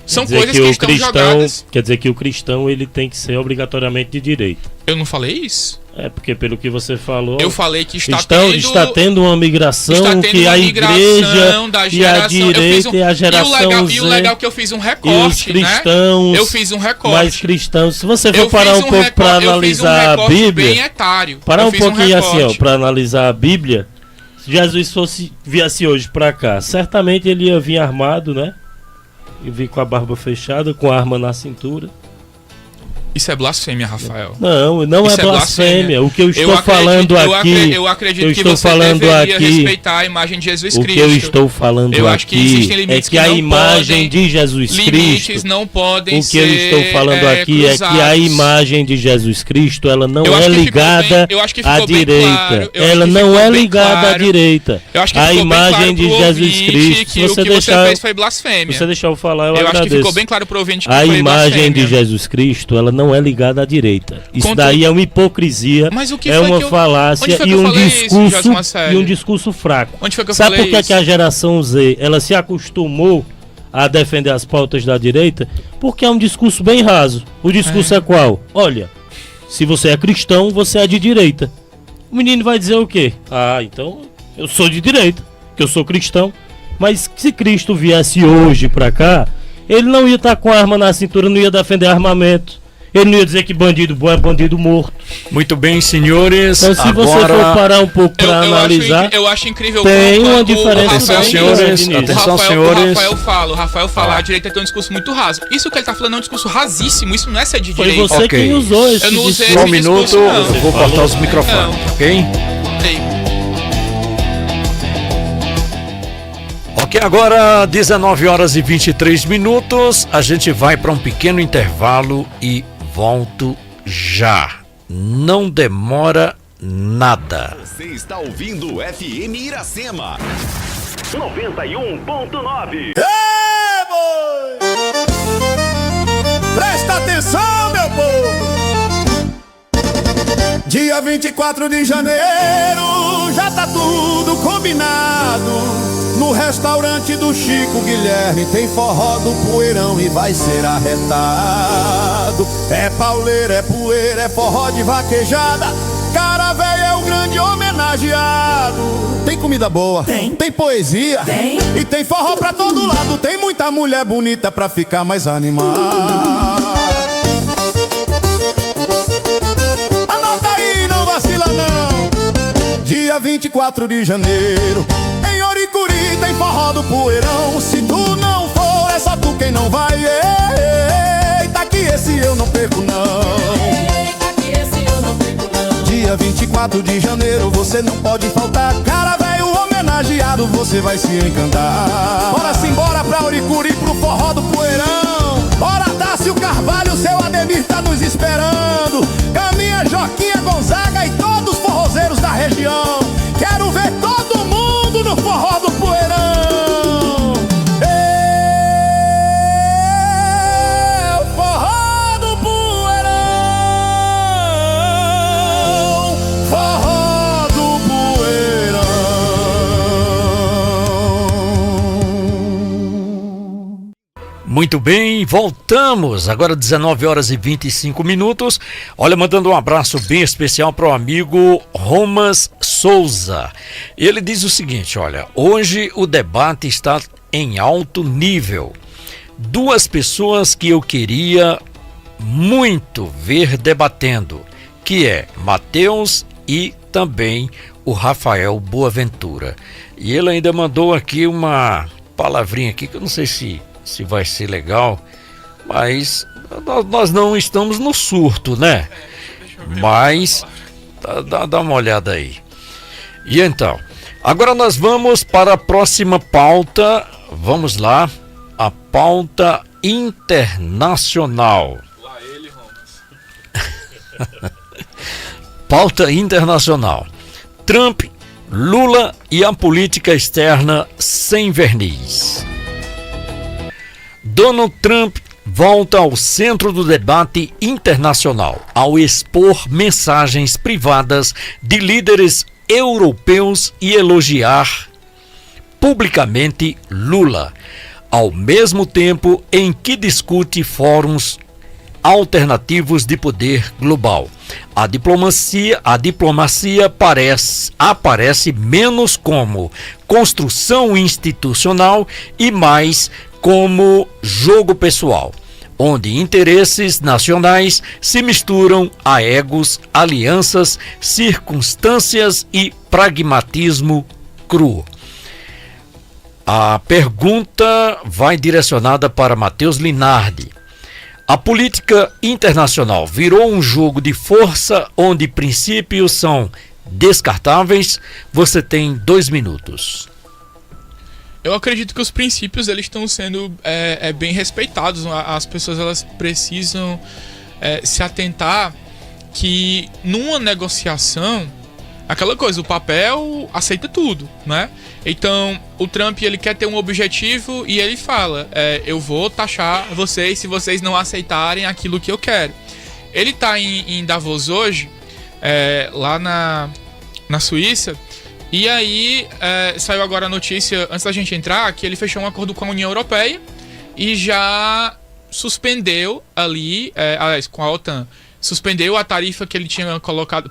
São Quer dizer coisas que estão jogadas. Quer dizer que o cristão ele tem que ser obrigatoriamente de direita. Eu não falei isso. É, porque pelo que você falou... Eu falei que está tendo uma migração que a igreja da e a direita e a geração Z... E o legal é que eu fiz um recorte, e os cristãos, né? Eu fiz um recorte. Mais cristãos. Se você for parar um pouco para analisar a Bíblia... Parar um pouquinho assim, ó, para analisar a Bíblia... Se Jesus viesse hoje para cá, certamente ele ia vir armado, né? E vir com a barba fechada, com a arma na cintura. Isso é blasfêmia, Rafael. Não é blasfêmia. O que eu estou falando aqui... Eu acredito que você deveria respeitar a imagem de Jesus Cristo. O que eu estou falando aqui é que a imagem de Jesus Cristo... Limites não podem ser O que eu estou falando aqui é que a imagem de Jesus Cristo, ela não é ligada à direita. Ela não é ligada à direita. A imagem de Jesus Cristo... Se o que você fez foi blasfêmia. Você deixar eu falar, eu agradeço. Acho que ficou bem claro pro ouvinte que a foi imagem de Jesus Cristo, ela não é ligada à direita. Isso daí é uma hipocrisia, é uma falácia e um discurso fraco. Sabe por que a geração Z ela se acostumou a defender as pautas da direita? Porque é um discurso bem raso. O discurso é qual? Olha, se você é cristão, você é de direita. O menino vai dizer o quê? Ah, então eu sou de direita, que eu sou cristão. Mas se Cristo viesse hoje pra cá, ele não ia estar com a arma na cintura, não ia defender armamento. Ele não ia dizer que bandido bom é bandido morto. Muito bem, senhores. Então, se você for parar um pouco para analisar, eu acho incrível tem uma diferença. Atenção, senhores. O Rafael fala, a direita tem um discurso muito raso. Isso que ele está falando é um discurso rasíssimo. Isso não é ser de direita. Foi você quem usou esse discurso. Só um minuto, eu vou cortar os microfones, ok? Ok, agora 19 horas e 23 minutos. A gente vai para um pequeno intervalo e volto já. Não demora nada. Você está ouvindo o FM Iracema 91.9. Ei, boi! Presta atenção, meu povo! Dia 24 de janeiro, já tá tudo combinado. No restaurante do Chico Guilherme tem forró do Poeirão e vai ser arretado. É pauleira, é poeira, é forró de vaquejada. Cara velho é o grande homenageado. Tem comida boa, tem poesia, e tem forró pra todo lado. Tem muita mulher bonita pra ficar mais animada. Anota aí, não vacila não. Dia 24 de janeiro em Oricuri tem forró do Poeirão. Se tu não for, é só tu quem não vai. Eita, que esse eu não perco não. Dia 24 de janeiro você não pode faltar. Cara velho homenageado, você vai se encantar. Bora simbora pra Oricuri pro forró do Poeirão. Bora Tássio Carvalho, seu Ademir tá nos esperando. Caminha Joquinha Gonzaga e todos os forrozeiros da região. Quero ver todo mundo no forró do Poeirão. É o forró do Poeirão. Forró do Poeirão. Muito bem, voltamos. Agora 19 horas e 25 minutos. Olha, mandando um abraço bem especial para o amigo Romas Souza. Ele diz o seguinte, olha, hoje o debate está em alto nível. Duas pessoas que eu queria muito ver debatendo, que é Mateus e também o Rafael Boaventura. E ele ainda mandou aqui uma palavrinha aqui que eu não sei se vai ser legal, mas nós não estamos no surto, né? Mas dá uma olhada aí. E então, agora nós vamos para a próxima pauta. Vamos lá, a pauta internacional. Lá ele, Romas. Pauta internacional. Trump, Lula e a política externa sem verniz. Donald Trump volta ao centro do debate internacional ao expor mensagens privadas de líderes europeus e elogiar publicamente Lula, ao mesmo tempo em que discute fóruns alternativos de poder global. A diplomacia aparece menos como construção institucional e mais como jogo pessoal, onde interesses nacionais se misturam a egos, alianças, circunstâncias e pragmatismo cru. A pergunta vai direcionada para Matheus Linardi. A política internacional virou um jogo de força onde princípios são descartáveis? Você tem 2 minutos. Eu acredito que os princípios eles estão sendo bem respeitados. As pessoas elas precisam se atentar que numa negociação, aquela coisa, o papel aceita tudo, né? Então, o Trump ele quer ter um objetivo e ele fala, eu vou taxar vocês se vocês não aceitarem aquilo que eu quero. Ele está em Davos hoje, lá na Suíça, e aí saiu agora a notícia, antes da gente entrar, que ele fechou um acordo com a União Europeia e já suspendeu ali, aliás, com a OTAN, suspendeu a tarifa que ele tinha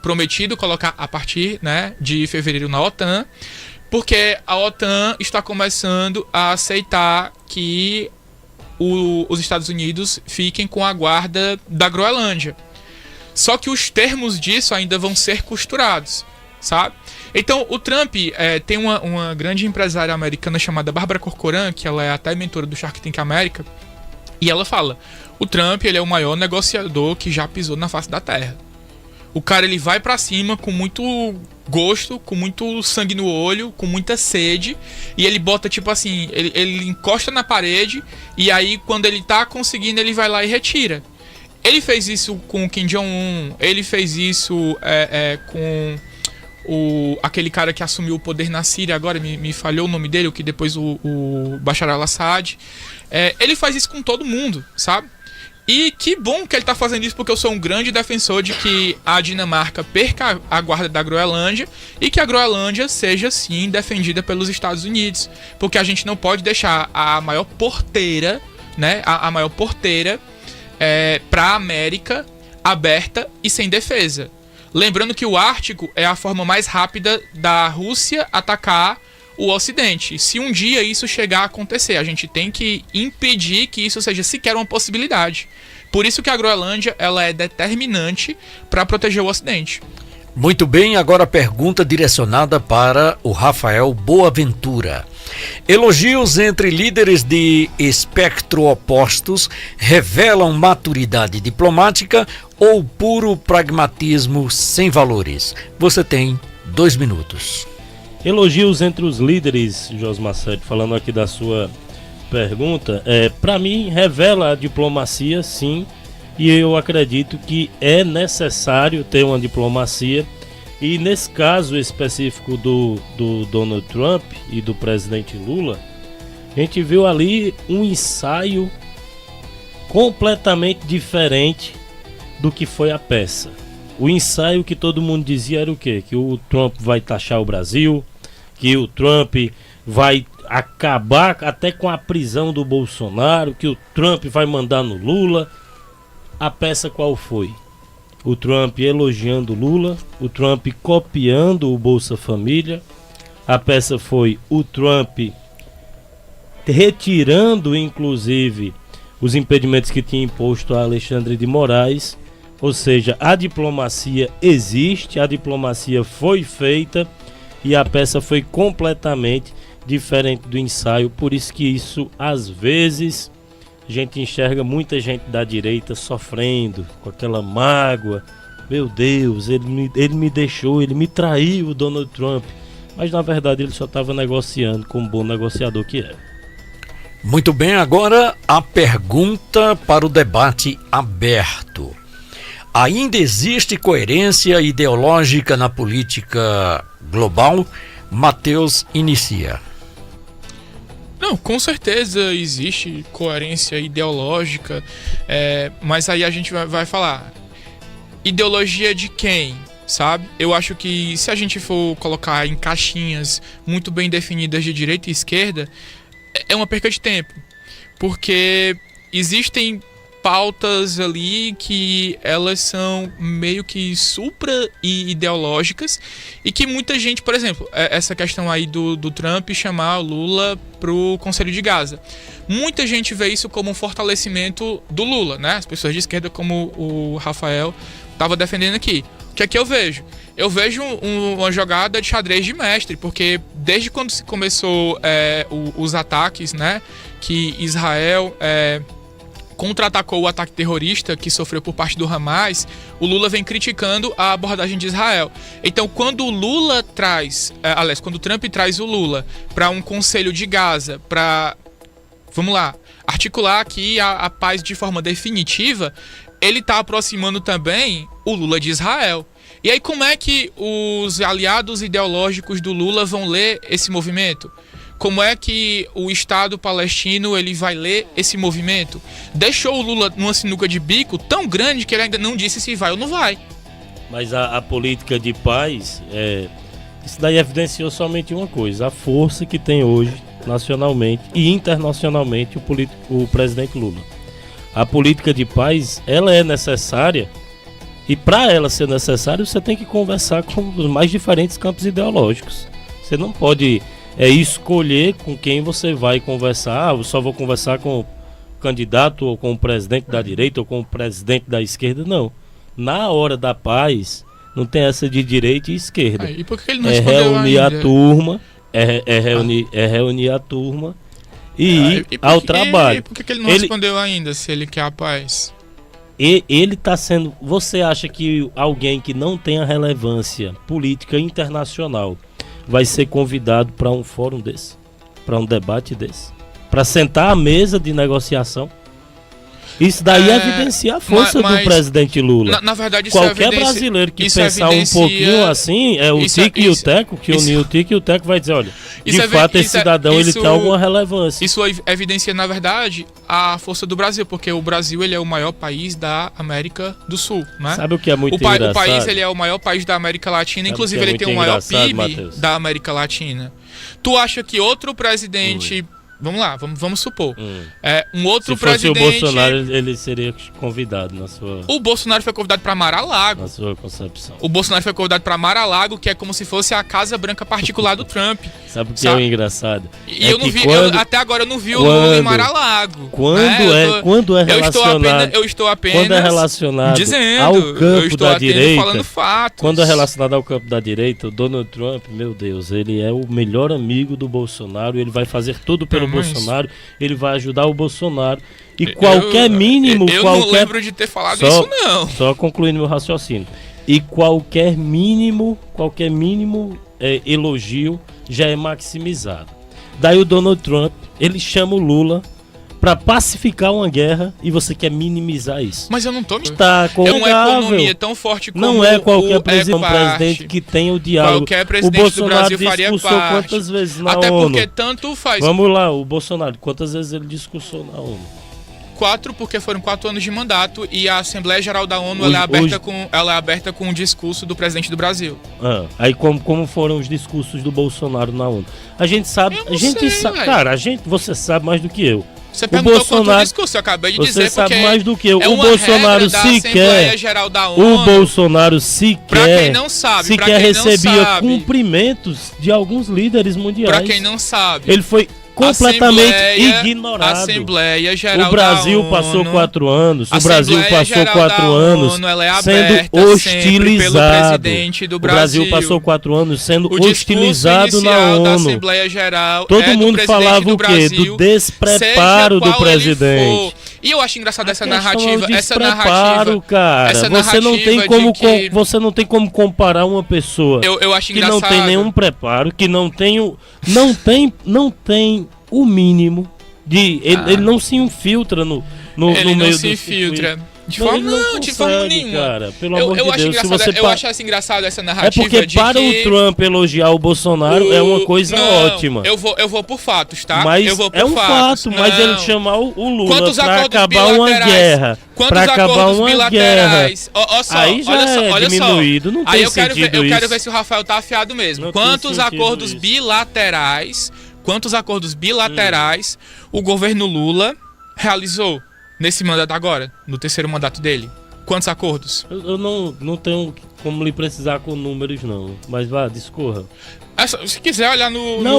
prometido colocar a partir, né, de fevereiro na OTAN, porque a OTAN está começando a aceitar que os Estados Unidos fiquem com a guarda da Groenlândia. Só que os termos disso ainda vão ser costurados, sabe? Então, o Trump tem uma grande empresária americana chamada Bárbara Corcoran, que ela é até mentora do Shark Tank América, e ela fala, o Trump ele é o maior negociador que já pisou na face da Terra. O cara ele vai pra cima com muito gosto, com muito sangue no olho, com muita sede, e ele bota tipo assim, ele encosta na parede e aí quando ele tá conseguindo ele vai lá e retira. Ele fez isso com o Kim Jong-un, ele fez isso com aquele cara que assumiu o poder na Síria, agora me falhou o nome dele, que depois o Bashar al-Assad. Ele faz isso com todo mundo, sabe? E que bom que ele tá fazendo isso, porque eu sou um grande defensor de que a Dinamarca perca a guarda da Groenlândia e que a Groenlândia seja, sim, defendida pelos Estados Unidos. Porque a gente não pode deixar a maior porteira, né, a maior porteira pra América aberta e sem defesa. Lembrando que o Ártico é a forma mais rápida da Rússia atacar o Ocidente. Se um dia isso chegar a acontecer, a gente tem que impedir que isso seja sequer uma possibilidade. Por isso que a Groenlândia ela é determinante para proteger o Ocidente. Muito bem, agora a pergunta direcionada para o Rafael Boaventura. Elogios entre líderes de espectro opostos revelam maturidade diplomática ou puro pragmatismo sem valores? Você tem 2 minutos. Elogios entre os líderes, Josmar Sede, falando aqui da sua pergunta, para mim revela a diplomacia, sim, e eu acredito que é necessário ter uma diplomacia, e nesse caso específico do Donald Trump e do presidente Lula, a gente viu ali um ensaio completamente diferente do que foi a peça. O ensaio que todo mundo dizia era o quê? Que o Trump vai taxar o Brasil, que o Trump vai acabar até com a prisão do Bolsonaro, que o Trump vai mandar no Lula. A peça qual foi? O Trump elogiando Lula, o Trump copiando o Bolsa Família. A peça foi o Trump retirando, inclusive, os impedimentos que tinha imposto a Alexandre de Moraes. Ou seja, a diplomacia existe, a diplomacia foi feita e a peça foi completamente diferente do ensaio. Por isso que isso, às vezes, a gente enxerga muita gente da direita sofrendo, com aquela mágoa. Meu Deus, ele me deixou, ele me traiu, o Donald Trump. Mas na verdade ele só estava negociando como bom negociador que é. Muito bem, agora a pergunta para o debate aberto. Ainda existe coerência ideológica na política global? Matheus inicia. Não, com certeza existe coerência ideológica, mas aí a gente vai falar, ideologia de quem? sabe? Eu acho que se a gente for colocar em caixinhas muito bem definidas de direita e esquerda, é uma perca de tempo. Porque existem pautas ali que elas são meio que supra-ideológicas e que muita gente, por exemplo, essa questão aí do Trump chamar o Lula pro Conselho de Gaza. Muita gente vê isso como um fortalecimento do Lula, né? As pessoas de esquerda, como o Rafael estava defendendo aqui. O que é que eu vejo? Eu vejo uma jogada de xadrez de mestre, porque desde quando se começou os ataques, né, que Israel contra-atacou o ataque terrorista que sofreu por parte do Hamas, o Lula vem criticando a abordagem de Israel. Então, quando o Lula quando o Trump traz o Lula para um conselho de Gaza, para, vamos lá, articular aqui a paz de forma definitiva, ele está aproximando também o Lula de Israel. E aí, como é que os aliados ideológicos do Lula vão ler esse movimento? Como é que o Estado palestino ele vai ler esse movimento? Deixou o Lula numa sinuca de bico tão grande que ele ainda não disse se vai ou não vai. Mas a política de paz, isso daí evidenciou somente uma coisa: a força que tem hoje, nacionalmente e internacionalmente, o presidente Lula. A política de paz, ela é necessária, e para ela ser necessária, você tem que conversar com os mais diferentes campos ideológicos. Você não pode escolher com quem você vai conversar. Eu só vou conversar com o candidato ou com o presidente da direita ou com o presidente da esquerda. Não. Na hora da paz, não tem essa de direita e esquerda. E por que ele não respondeu reunir ainda? a turma, reunir a turma e ir ao trabalho. E por que ele não respondeu ainda, se ele quer a paz? Ele está sendo... Você acha que alguém que não tenha relevância política internacional vai ser convidado para um fórum desse? Para um debate desse? Para sentar à mesa de negociação? Isso daí evidencia a força do presidente Lula. Na verdade, qualquer brasileiro que pensar um pouquinho assim, o Tico e o Teco, que uniu o Tico e o Teco vai dizer, olha, de fato esse cidadão ele tem alguma relevância. Isso evidencia, na verdade, a força do Brasil, porque o Brasil ele é o maior país da América do Sul, né? Sabe o que é muito engraçado? O país ele é o maior país da América Latina, inclusive ele tem o maior PIB, Mateus, da América Latina. Tu acha que outro presidente... Vamos lá, vamos supor. Um outro presidente... Se fosse o Bolsonaro, ele seria convidado na sua... O Bolsonaro foi convidado para Mar-a-Lago. Na sua concepção. O Bolsonaro foi convidado para Mar-a-Lago, que é como se fosse a Casa Branca particular do Trump. Sabe o que é o engraçado? E eu não vi, até agora eu não vi o Lula em Mar-a-Lago. Quando é relacionado... Eu estou apenas quando é relacionado dizendo, ao campo da direita... falando fatos. Quando é relacionado ao campo da direita, o Donald Trump, meu Deus, ele é o melhor amigo do Bolsonaro, ele vai fazer tudo pelo Bolsonaro, ele vai ajudar o Bolsonaro e qualquer mínimo... Eu não lembro de ter falado isso, não. Só concluindo meu raciocínio. E qualquer mínimo elogio já é maximizado. Daí o Donald Trump, ele chama o Lula para pacificar uma guerra e você quer minimizar isso. Mas eu não tô... Está é uma economia tão forte como não é qualquer presidente que tem o diálogo. Qualquer presidente o Bolsonaro do Brasil faria parte. Quantas vezes na Até ONU? Porque tanto faz... Vamos lá, o Bolsonaro, quantas vezes ele discursou na ONU? 4, porque foram 4 anos de mandato e a Assembleia Geral da ONU ela é aberta com o discurso do presidente do Brasil. Aí como foram os discursos do Bolsonaro na ONU? A gente sabe, cara, você sabe mais do que eu. Você perguntou quanto discurso, eu acabei de dizer, você sabe mais do que eu. É o Bolsonaro sequer, Geral da ONU, o Bolsonaro sequer, pra quem não sabe, recebia cumprimentos de alguns líderes mundiais. Pra quem não sabe, ele foi completamente ignorado. Assembleia Geral o Brasil da ONU, passou 4 anos. O Assembleia Brasil passou Geral 4 anos ONU, ela é sendo hostilizado. Pelo presidente do Brasil. O Brasil passou 4 anos sendo o hostilizado na ONU. Da Assembleia Geral todo mundo falava o quê? Do despreparo do presidente. E eu acho engraçado essa narrativa. Cara. Você não tem como comparar uma pessoa eu acho que engraçado. não tem nenhum preparo, que não tem o mínimo de ele não se infiltra no meio do infiltra. De forma ele não não, de forma consegue, nenhuma. Cara, pelo amor de acho Deus. Se engraçado, você eu acho engraçado essa narrativa. É porque de para que o Trump elogiar o Bolsonaro é uma coisa não, ótima. Eu vou por fatos, tá? Mas eu vou por é um fatos. fato, mas Não. ele chamar o Lula Quantos pra acordos acabar uma bilaterais? guerra. Quantos Pra acabar acordos uma guerra. bilaterais? Aí já é diminuído, não Aí tem eu quero ver, sentido eu quero isso. ver se o Rafael tá afiado mesmo. Não tem Quantos sentido acordos isso. bilaterais, o governo Lula realizou nesse mandato agora, no terceiro mandato dele? Quantos acordos? Eu não tenho como lhe precisar com números, não. Mas vá, discorra. Se quiser olhar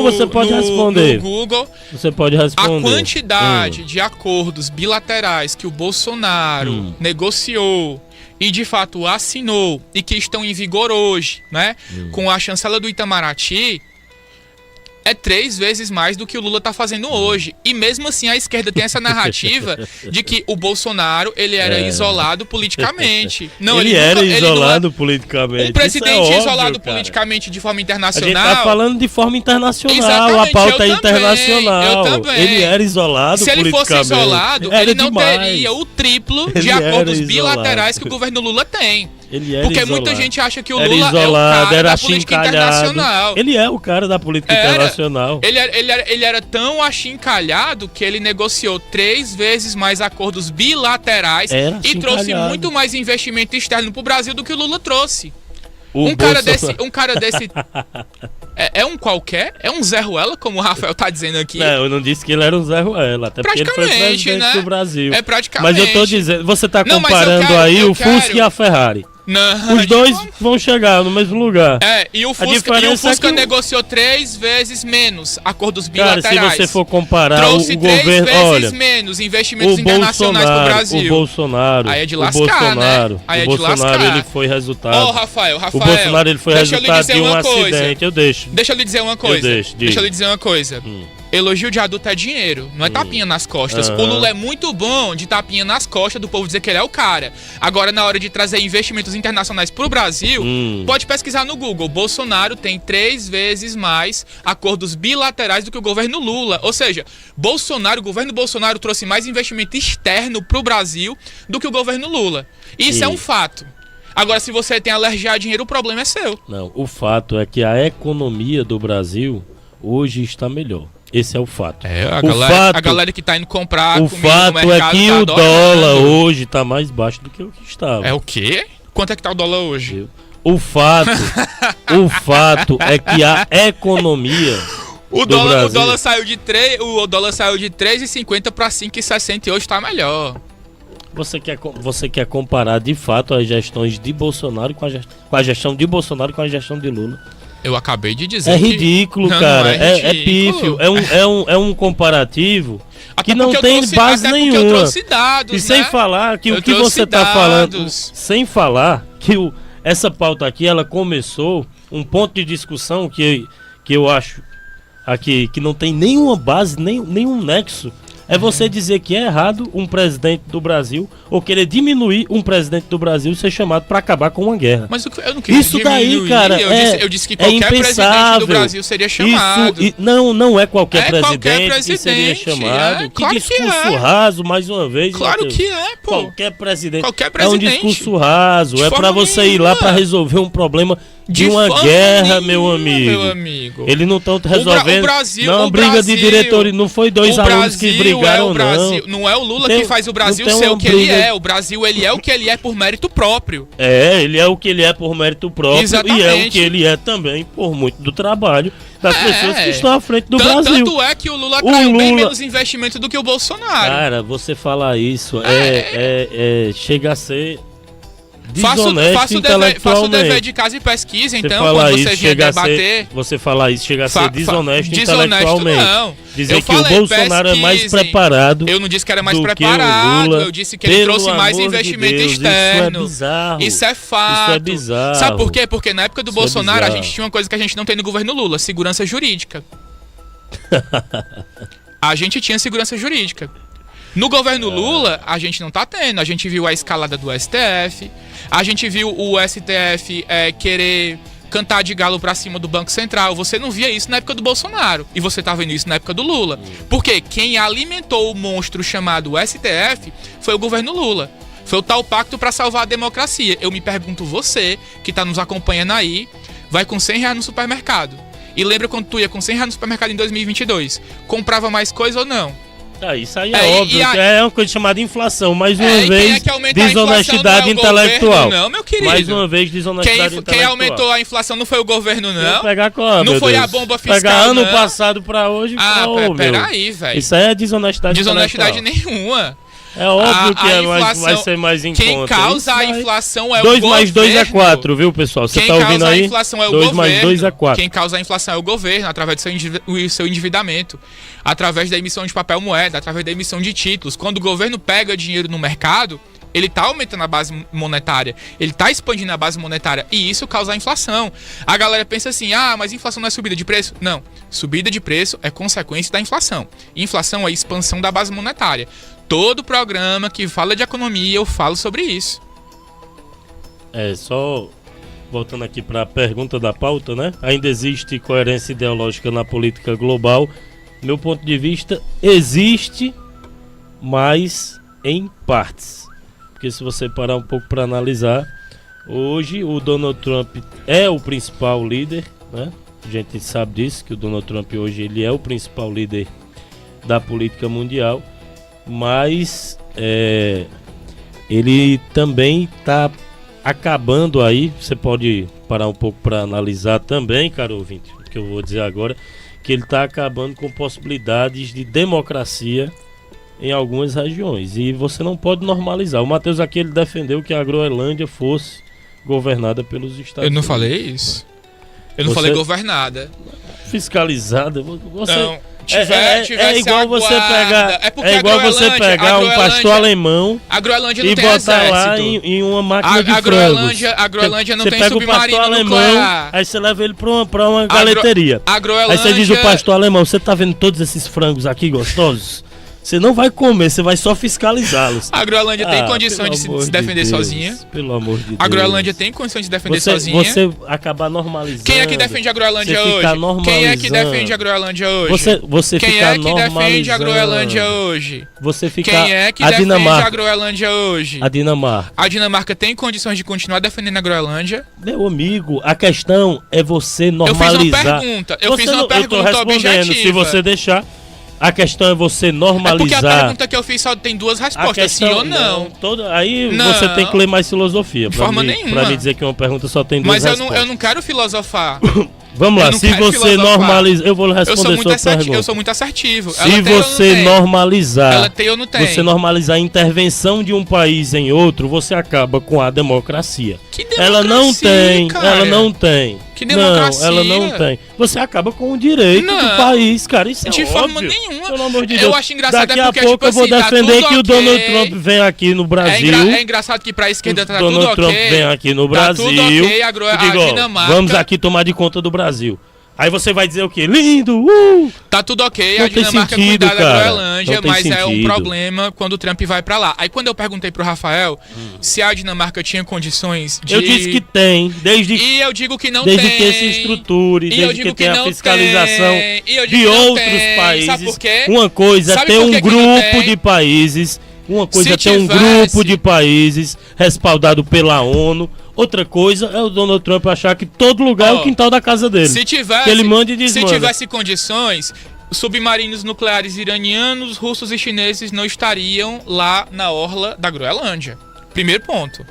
Você pode responder. no Google, Você pode responder. a quantidade de acordos bilaterais que o Bolsonaro negociou e de fato assinou e que estão em vigor hoje, né, com a chancela do Itamaraty, é 3 vezes mais do que o Lula tá fazendo hoje. E mesmo assim a esquerda tem essa narrativa de que o Bolsonaro, ele era isolado politicamente. Não, ele era nunca, isolado politicamente. Um presidente Isso é óbvio, isolado cara. politicamente de forma A internacional. gente tá falando de forma internacional, Exatamente, a pauta é eu também, internacional. eu também. Ele era isolado Se ele fosse politicamente. isolado, Era ele não demais. teria o triplo de Ele era acordos isolado. bilaterais que o governo Lula tem. Ele era Porque isolado. muita gente acha que o Era Lula isolado, é o cara era da política achincalhado. internacional. Ele é o cara da política internacional. Ele era tão achincalhado que ele negociou 3 vezes mais acordos bilaterais Era e trouxe achincalhado. muito mais investimento externo pro Brasil do que o Lula trouxe. O Um cara Bolsonaro- desse é um qualquer? É um Zé Ruela, como o Rafael tá dizendo aqui? Não, eu não disse que ele era um Zé Ruela, até porque ele foi Praticamente, presidente né? do Brasil. É praticamente. Mas eu tô dizendo, você tá Não, mas eu comparando quero- aí eu o Fusca quero- e a Ferrari. Não, Os dois vão chegar no mesmo lugar. E o diferença é Fusca que negociou 3 vezes menos acordos Cara, bilaterais. se você for comparar Trouxe o 3 governo, vezes olha, menos investimentos internacionais pro Brasil. o Bolsonaro, Aí é de o lascar, Bolsonaro, né? Aí é o de Bolsonaro lascar. ele foi resultado. Ó, Rafael, O Bolsonaro ele foi deixa eu lhe resultado dizer de um uma coisa. acidente. Eu deixo. Deixa eu lhe dizer uma coisa. deixo, Deixa eu diga. lhe dizer uma coisa. Elogio de adulto é dinheiro, não é tapinha nas costas. O Lula é muito bom de tapinha nas costas do povo dizer que ele é o cara. Agora, na hora de trazer investimentos internacionais pro Brasil, pode pesquisar no Google. Bolsonaro tem 3 vezes mais acordos bilaterais do que o governo Lula. Ou seja, o governo Bolsonaro trouxe mais investimento externo pro Brasil do que o governo Lula. Isso é um fato. Agora, se você tem alergia a dinheiro, o problema é seu. Não, o fato é que a economia do Brasil hoje está melhor. Esse é o fato. A galera que tá indo comprar O comida no fato é mercado que tá o adorando. dólar hoje está mais baixo do que o que estava. É o quê? Quanto é que tá o dólar hoje? O fato é que a economia O do Brasil... dólar saiu de 3,50 para 5,60 e hoje tá melhor. Você quer comparar de fato as gestões de Bolsonaro com a gestão de Bolsonaro com a gestão de Lula? Eu acabei de dizer É que... ridículo, Não, cara. não é É ridículo. pífio. É um comparativo Até que não porque eu tem trouxe- base até porque nenhuma. eu trouxe dados, E sem né? falar que Eu o que trouxe você tá falando, dados. sem falar que essa pauta aqui, ela começou um ponto de discussão que eu acho aqui que não tem nenhuma base, nenhum nexo. É você dizer que é errado um presidente do Brasil ou querer diminuir um presidente do Brasil ser chamado para acabar com uma guerra. Mas eu não queria Isso daí, diminuir. cara, Eu disse que qualquer presidente impensável. do Brasil seria chamado. Não é qualquer É presidente qualquer que seria presidente, chamado. é, Que claro que discurso é. raso, mais uma vez. Claro Matheus. que é, pô. Qualquer presidente. Qualquer É um presidente. discurso raso. De É forma pra você ir lá nenhuma. pra resolver um problema de uma forma guerra, nenhuma, meu amigo. Eles não estão resolvendo. O Brasil, não, o briga Brasil, de diretoria. Não foi dois o alunos que Brasil brigaram, é o Brasil. não. Não é o Lula Tem- que faz o Brasil não tem ser uma o que ele briga- é. O Brasil, ele é o que ele é por mérito próprio. Ele é o que ele é por mérito próprio. Exatamente. E é o que ele é também por muito do trabalho das pessoas que estão à frente do Tanto Brasil. é que o Lula atraiu bem Lula- menos investimento do que o Bolsonaro. Cara, você falar isso chega a ser Faço desonesto o dever intelectualmente. de casa e pesquisa, Você então, falar quando isso, você vier chega a debater... ser, você falar isso chega a ser desonesto desonesto intelectualmente. não. Dizer Eu que o falei, Bolsonaro é mais pesquisem. preparado. Eu não disse que era mais do que o preparado, Lula. eu disse que ele Pelo trouxe mais amor de investimento Deus, externo. Isso é bizarro. Isso é fato. Isso é bizarro. Sabe por quê? Porque na época do Isso é Bolsonaro a bizarro. gente tinha uma coisa que a gente não tem no governo Lula, segurança jurídica. A gente tinha segurança jurídica. No governo Lula, a gente não tá tendo. A gente viu a escalada do STF, a gente viu o STF querer cantar de galo pra cima do Banco Central. Você não via isso na época do Bolsonaro. E você tá vendo isso na época do Lula. Porque quem alimentou o monstro chamado STF foi o governo Lula. Foi o tal pacto para salvar a democracia. Eu me pergunto, você que tá nos acompanhando aí, vai com R$100 no supermercado. E lembra quando tu ia com R$100 no supermercado em 2022? Comprava mais coisa ou não? Isso aí é óbvio, é uma coisa chamada inflação. Mais uma vez, desonestidade intelectual. Não, meu querido. Mais uma vez, desonestidade intelectual. Quem aumentou a inflação não foi o governo, não. Pegar qual, não foi a bomba fiscal, pegar ano passado pra hoje. Peraí, velho. Isso aí é desonestidade intelectual. Nenhuma. É óbvio que vai ser mais em conta. Quem causa a inflação é o 2 governo. 2 mais 2 é 4, viu, pessoal? Você tá ouvindo aí? Quem causa a inflação é o 2 governo. mais 2 é 4. Quem causa a inflação é o governo, através do seu endividamento, através da emissão de papel moeda, através da emissão de títulos. Quando o governo pega dinheiro no mercado, ele tá aumentando a base monetária, ele tá expandindo a base monetária, e isso causa a inflação. A galera pensa assim, mas inflação não é subida de preço? Não, subida de preço é consequência da inflação. Inflação é expansão da base monetária. Todo programa que fala de economia, eu falo sobre isso. Só voltando aqui para a pergunta da pauta, né? Ainda existe coerência ideológica na política global? Meu ponto de vista, existe, mas em partes. Porque se você parar um pouco para analisar, hoje o Donald Trump é o principal líder, né? A gente sabe disso, que o Donald Trump hoje ele é o principal líder da política mundial. Mas ele também está acabando aí. Você pode parar um pouco para analisar também, caro ouvinte, o que eu vou dizer agora, que ele está acabando com possibilidades de democracia em algumas regiões, e você não pode normalizar. O Matheus aqui ele defendeu que a Groenlândia fosse governada pelos Estados Unidos. Eu não falei isso. Eu não falei governada. Fiscalizada. Você... Não. É igual você pegar um pastor alemão a Groenlândia não e tem botar exército. Lá em uma máquina de frangos. A Groenlândia não você tem pega submarino o pastor nuclear. Alemão, aí você leva ele pra uma galeteria. Aí você diz o pastor alemão, você tá vendo todos esses frangos aqui gostosos? Você não vai comer, você vai só fiscalizá-los. A Groenlândia tem condições de se defender sozinha. Pelo amor de Deus. A Groenlândia tem condições de se defender sozinha. Você acabar normalizando. Quem é que defende a Groenlândia hoje? Quem é que defende a Groenlândia hoje? Quem é que defende a Groenlândia hoje? Quem é que defende a Groenlândia hoje? A Dinamarca. A Dinamarca tem condições de continuar defendendo a Groenlândia? Meu amigo, a questão é você normalizar. Eu fiz uma pergunta objetiva. Se você deixar. A questão é você normalizar. É porque a pergunta que eu fiz só tem duas respostas, sim ou não. Aí você tem que ler mais filosofia. De forma nenhuma. Pra me dizer que uma pergunta só tem duas respostas. Mas eu não quero filosofar. Vamos lá, se você normalizar... Eu vou responder sua pergunta. Eu sou muito assertivo. Se você normalizar... Ela tem ou não tem? Você normalizar a intervenção de um país em outro, você acaba com a democracia. Que democracia, ela não tem, cara? ela não tem. Que democracia? Não, ela não tem. Você acaba com o direito do país, cara. Isso é de óbvio. forma nenhuma. Pelo amor de Deus. Eu acho engraçado Daqui porque, a pouco tipo eu vou assim, defender tá que o Donald Trump vem aqui no Brasil. É engraçado que pra esquerda tá tudo ok. Donald Trump vem aqui no Brasil. Tá tudo ok, a Dinamarca... Vamos aqui tomar de conta do Brasil. Aí você vai dizer o quê? Lindo! Tá tudo ok, não a Dinamarca sentido, cuidar da Groenlândia, mas sentido. É um problema quando o Trump vai pra lá. Aí quando eu perguntei pro Rafael se a Dinamarca tinha condições de... Eu disse que tem, E eu digo que não tem. Desde que se estruture, desde que tenha a fiscalização de outros países. Sabe por quê? Uma coisa é ter um grupo de países, uma coisa é ter um grupo de países respaldado pela ONU. Outra coisa é o Donald Trump achar que todo lugar é o quintal da casa dele. Que ele manda e desmanda. Se tivesse condições, submarinos nucleares iranianos, russos e chineses não estariam lá na orla da Groenlândia. Primeiro ponto.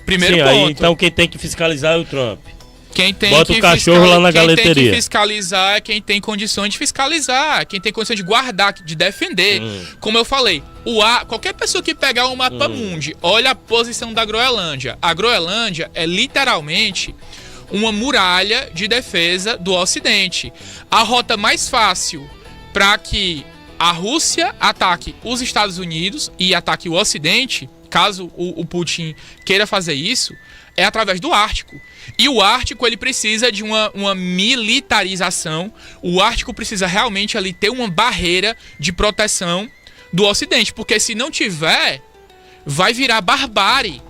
Aí, então quem tem que fiscalizar é o Trump. Bota o cachorro lá na galeteria. Quem tem que fiscalizar é quem tem condições de fiscalizar, quem tem condições de guardar, de defender. Como eu falei, qualquer pessoa que pegar o mapa mundi, olha a posição da Groenlândia. A Groenlândia é literalmente uma muralha de defesa do Ocidente. A rota mais fácil para que a Rússia ataque os Estados Unidos e ataque o Ocidente, caso o Putin queira fazer isso, é através do Ártico. E o Ártico, ele precisa de uma militarização. O Ártico precisa realmente ali ter uma barreira de proteção do Ocidente. Porque se não tiver, vai virar barbárie.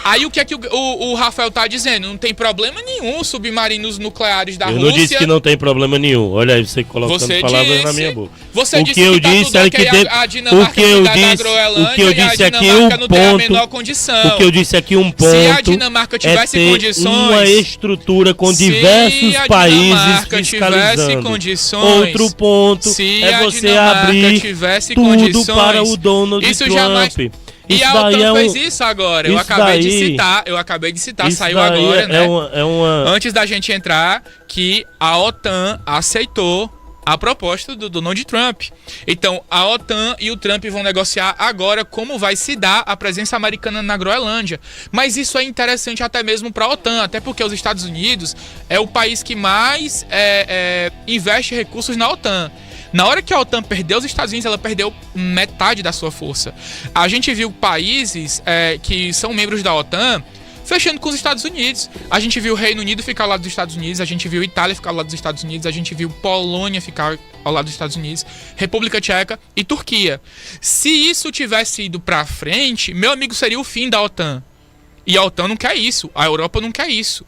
Aí o que é que o Rafael tá dizendo? Não tem problema nenhum submarinos nucleares da Rússia. Eu não disse que não tem problema nenhum. Olha aí, você colocando palavras na minha boca. O que eu disse é que a Dinamarca cuidar da Groenlândia e a Dinamarca não tem a menor condição. O que eu disse aqui um ponto. Se a Dinamarca tivesse condições, uma estrutura com diversos países fiscalizando. Outro ponto é você abrir tudo para o Donald Trump. E a OTAN fez isso agora. Eu acabei de citar, saiu agora, né? Antes da gente entrar, que a OTAN aceitou a proposta do Donald Trump. Então, a OTAN e o Trump vão negociar agora como vai se dar a presença americana na Groenlândia. Mas isso é interessante até mesmo para a OTAN, até porque os Estados Unidos é o país que mais investe recursos na OTAN. Na hora que a OTAN perdeu os Estados Unidos, ela perdeu metade da sua força. A gente viu países que são membros da OTAN fechando com os Estados Unidos. A gente viu o Reino Unido ficar ao lado dos Estados Unidos, a gente viu Itália ficar ao lado dos Estados Unidos, a gente viu Polônia ficar ao lado dos Estados Unidos, República Tcheca e Turquia. Se isso tivesse ido pra frente, meu amigo, seria o fim da OTAN. E a OTAN não quer isso, a Europa não quer isso.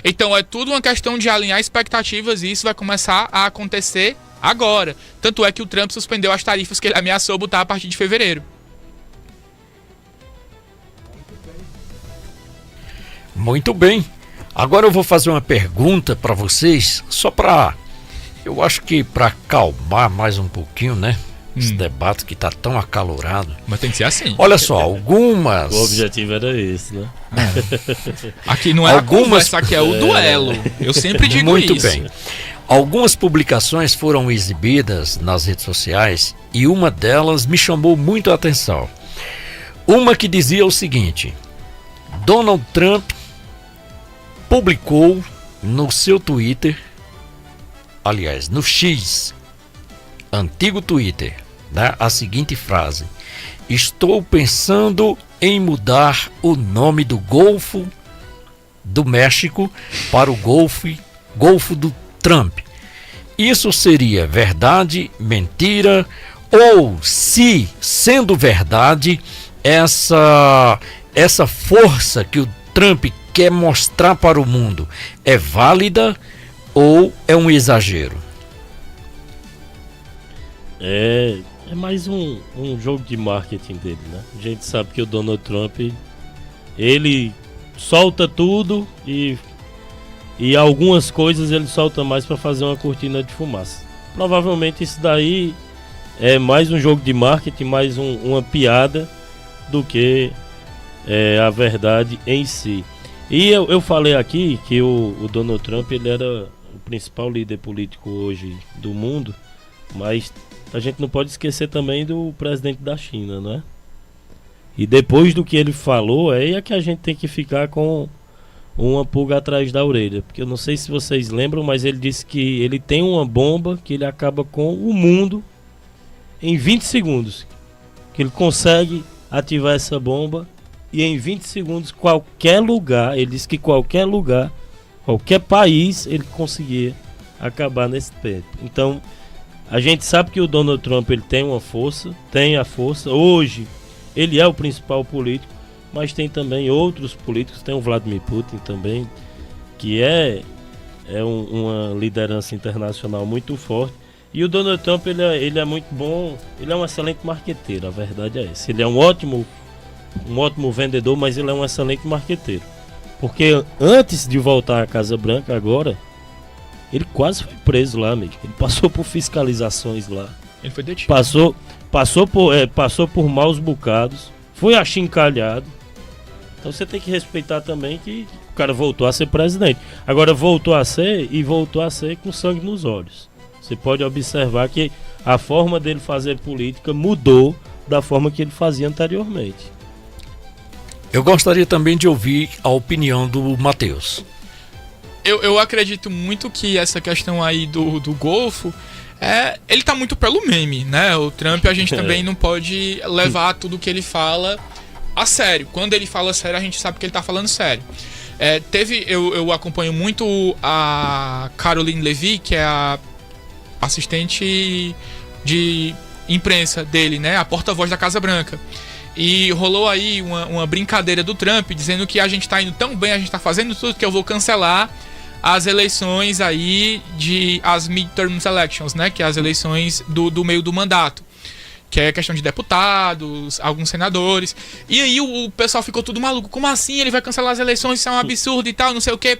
Então é tudo uma questão de alinhar expectativas e isso vai começar a acontecer agora. Tanto é que o Trump suspendeu as tarifas que ele ameaçou botar a partir de fevereiro. Muito bem. Agora eu vou fazer uma pergunta para vocês, só para, eu acho que para acalmar mais um pouquinho, né? Esse debate que tá tão acalorado. Mas tem que ser assim. Olha só, algumas... O objetivo era esse, né? Aqui não é a conversa, aqui é o duelo. Eu sempre digo muito isso. Muito bem. Algumas publicações foram exibidas nas redes sociais e uma delas me chamou muito a atenção. Uma que dizia o seguinte: Donald Trump publicou no seu Twitter, aliás, no X, antigo Twitter, né, a seguinte frase: estou pensando em mudar o nome do Golfo do México para o Golfo do Trump. Isso seria verdade, mentira, ou se, sendo verdade, essa força que o Trump quer mostrar para o mundo é válida ou é um exagero? É mais um jogo de marketing dele, né? A gente sabe que o Donald Trump, ele solta tudo e algumas coisas ele solta mais para fazer uma cortina de fumaça. Provavelmente isso daí é mais um jogo de marketing, mais uma piada do que a verdade em si. E eu falei aqui que o Donald Trump ele era o principal líder político hoje do mundo, mas a gente não pode esquecer também do presidente da China, né? E depois do que ele falou, é que a gente tem que ficar com uma pulga atrás da orelha, porque eu não sei se vocês lembram, mas ele disse que ele tem uma bomba que ele acaba com o mundo em 20 segundos, que ele consegue ativar essa bomba e em 20 segundos qualquer lugar, ele disse que qualquer lugar, qualquer país ele conseguia acabar nesse tempo. Então a gente sabe que o Donald Trump ele tem uma força, tem a força, hoje ele é o principal político, mas tem também outros políticos, tem o Vladimir Putin também, que é uma liderança internacional muito forte. E o Donald Trump ele é muito bom, ele é um excelente marqueteiro, a verdade é essa. Ele é um ótimo vendedor, mas ele é um excelente marqueteiro. Porque antes de voltar à Casa Branca agora, ele quase foi preso lá, amigo. Ele passou por fiscalizações lá. Ele foi detido. Passou por maus bocados, foi achincalhado. Então você tem que respeitar também que o cara voltou a ser presidente. Agora voltou a ser com sangue nos olhos. Você pode observar que a forma dele fazer política mudou da forma que ele fazia anteriormente. Eu gostaria também de ouvir a opinião do Matheus. Eu acredito muito que essa questão aí do Golfo, ele tá muito pelo meme, né? O Trump a gente também não pode levar tudo que ele fala a sério. Quando ele fala sério, a gente sabe que ele tá falando sério. Eu acompanho muito a Caroline Levy, que é a assistente de imprensa dele, né? A porta-voz da Casa Branca. E rolou aí uma brincadeira do Trump, dizendo que a gente tá indo tão bem, a gente tá fazendo tudo, que eu vou cancelar as eleições aí as midterm elections, né? Que é as eleições do meio do mandato. Que é questão de deputados, alguns senadores. E aí o pessoal ficou tudo maluco. Como assim? Ele vai cancelar as eleições? Isso é um absurdo e tal, não sei o quê.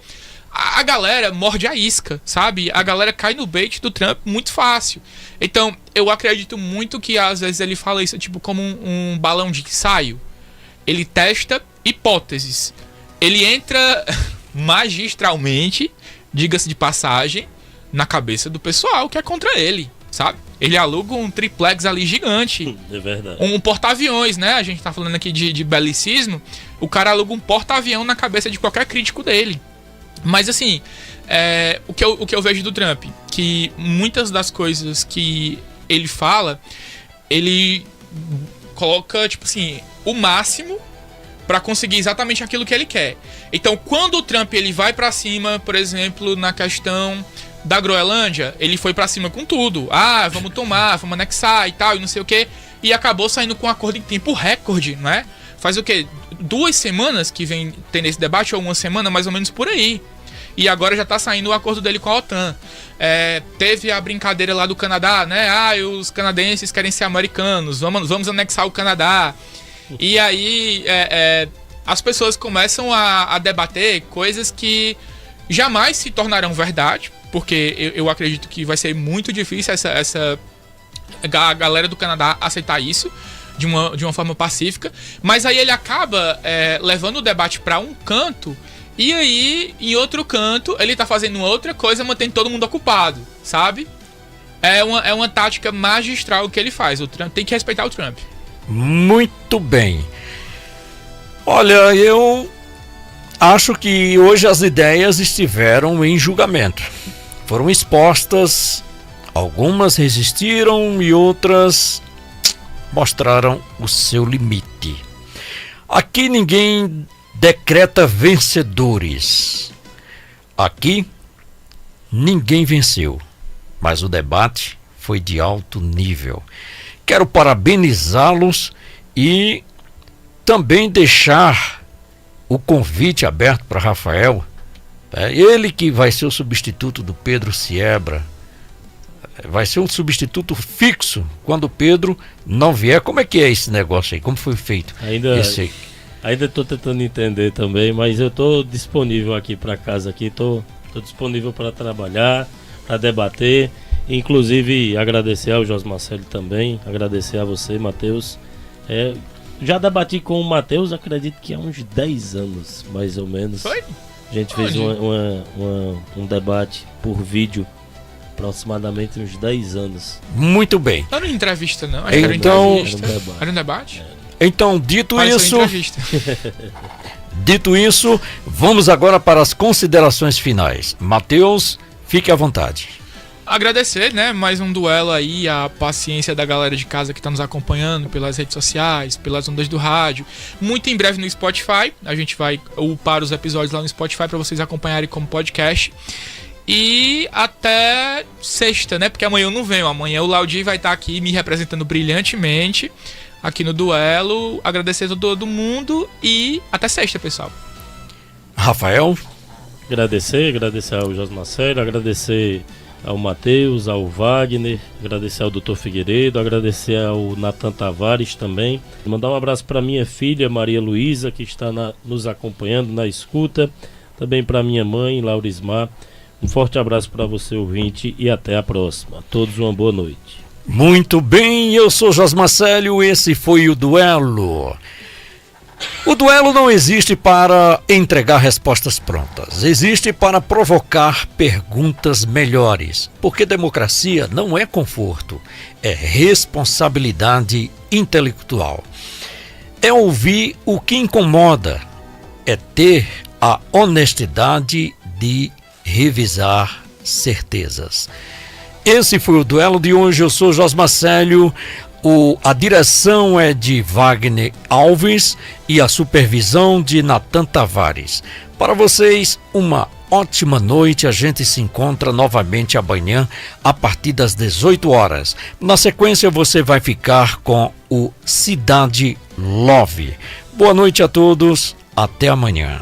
A galera morde a isca, sabe? A galera cai no bait do Trump muito fácil. Então, eu acredito muito que às vezes ele fala isso tipo como um balão de ensaio. Ele testa hipóteses. Ele entra magistralmente, diga-se de passagem, na cabeça do pessoal que é contra ele, sabe? Ele aluga um triplex ali gigante. É verdade. Um porta-aviões, né? A gente tá falando aqui de belicismo. O cara aluga um porta-avião na cabeça de qualquer crítico dele. Mas assim, o que eu vejo do Trump, que muitas das coisas que ele fala, ele coloca, tipo assim, o máximo pra conseguir exatamente aquilo que ele quer. Então, quando o Trump ele vai pra cima, por exemplo, na questão da Groenlândia, ele foi pra cima com tudo. Ah, vamos tomar, vamos anexar e tal, e não sei o que. E acabou saindo com um acordo em tempo recorde, não é? Faz o quê? 2 semanas que vem tendo esse debate, ou 1 semana, mais ou menos por aí. E agora já tá saindo o acordo dele com a OTAN. Teve a brincadeira lá do Canadá, né? Ah, os canadenses querem ser americanos, vamos anexar o Canadá. E aí as pessoas começam a debater coisas que jamais se tornarão verdade, porque eu acredito que vai ser muito difícil a galera do Canadá aceitar isso de uma forma pacífica. Mas aí ele acaba levando o debate para um canto, e aí, em outro canto, ele tá fazendo outra coisa, mantendo todo mundo ocupado, sabe? É uma tática magistral que ele faz. O Trump tem que respeitar o Trump. Muito bem. Olha, eu acho que hoje as ideias estiveram em julgamento. Foram expostas, algumas resistiram e outras mostraram o seu limite. Aqui ninguém decreta vencedores. Aqui ninguém venceu, mas o debate foi de alto nível. Quero parabenizá-los e também deixar o convite aberto para Rafael. Ele que vai ser o substituto do Pedro Siebra. Vai ser um substituto fixo quando o Pedro não vier. Como é que é esse negócio aí? Como foi feito? Ainda estou tentando entender também, mas eu estou disponível aqui para casa aqui, estou disponível para trabalhar, para debater, inclusive agradecer ao José Marcelo também, agradecer a você, Matheus. Já debati com o Matheus, acredito que há uns 10 anos, mais ou menos. Foi? A gente fez um debate por vídeo, aproximadamente uns 10 anos. Muito bem. Não era uma entrevista, não. Então, Era um debate? Então, dito isso, vamos agora para as considerações finais. Matheus, fique à vontade. Agradecer, né, mais um duelo aí, a paciência da galera de casa que está nos acompanhando pelas redes sociais, pelas ondas do rádio. Muito em breve no Spotify, a gente vai upar os episódios lá no Spotify para vocês acompanharem como podcast. E até sexta, né, porque amanhã eu não venho, amanhã o Laudi vai estar aqui me representando brilhantemente aqui no duelo. Agradecer a todo mundo e até sexta, pessoal. Rafael? Agradecer ao José Marcelo, agradecer ao Matheus, ao Wagner, agradecer ao Dr. Figueiredo, agradecer ao Natan Tavares também. Mandar um abraço para minha filha Maria Luísa, que está nos acompanhando na escuta. Também para minha mãe, Laurismar. Um forte abraço para você, ouvinte, e até a próxima. A todos uma boa noite. Muito bem, eu sou José Marcelo, esse foi o Duelo. O duelo não existe para entregar respostas prontas, existe para provocar perguntas melhores, porque democracia não é conforto, é responsabilidade intelectual. É ouvir o que incomoda, é ter a honestidade de revisar certezas. Esse foi o duelo de hoje. Eu sou José Marcelo. A direção é de Wagner Alves e a supervisão de Natan Tavares. Para vocês, uma ótima noite. A gente se encontra novamente amanhã a partir das 18 horas. Na sequência, você vai ficar com o Cidade Love. Boa noite a todos. Até amanhã.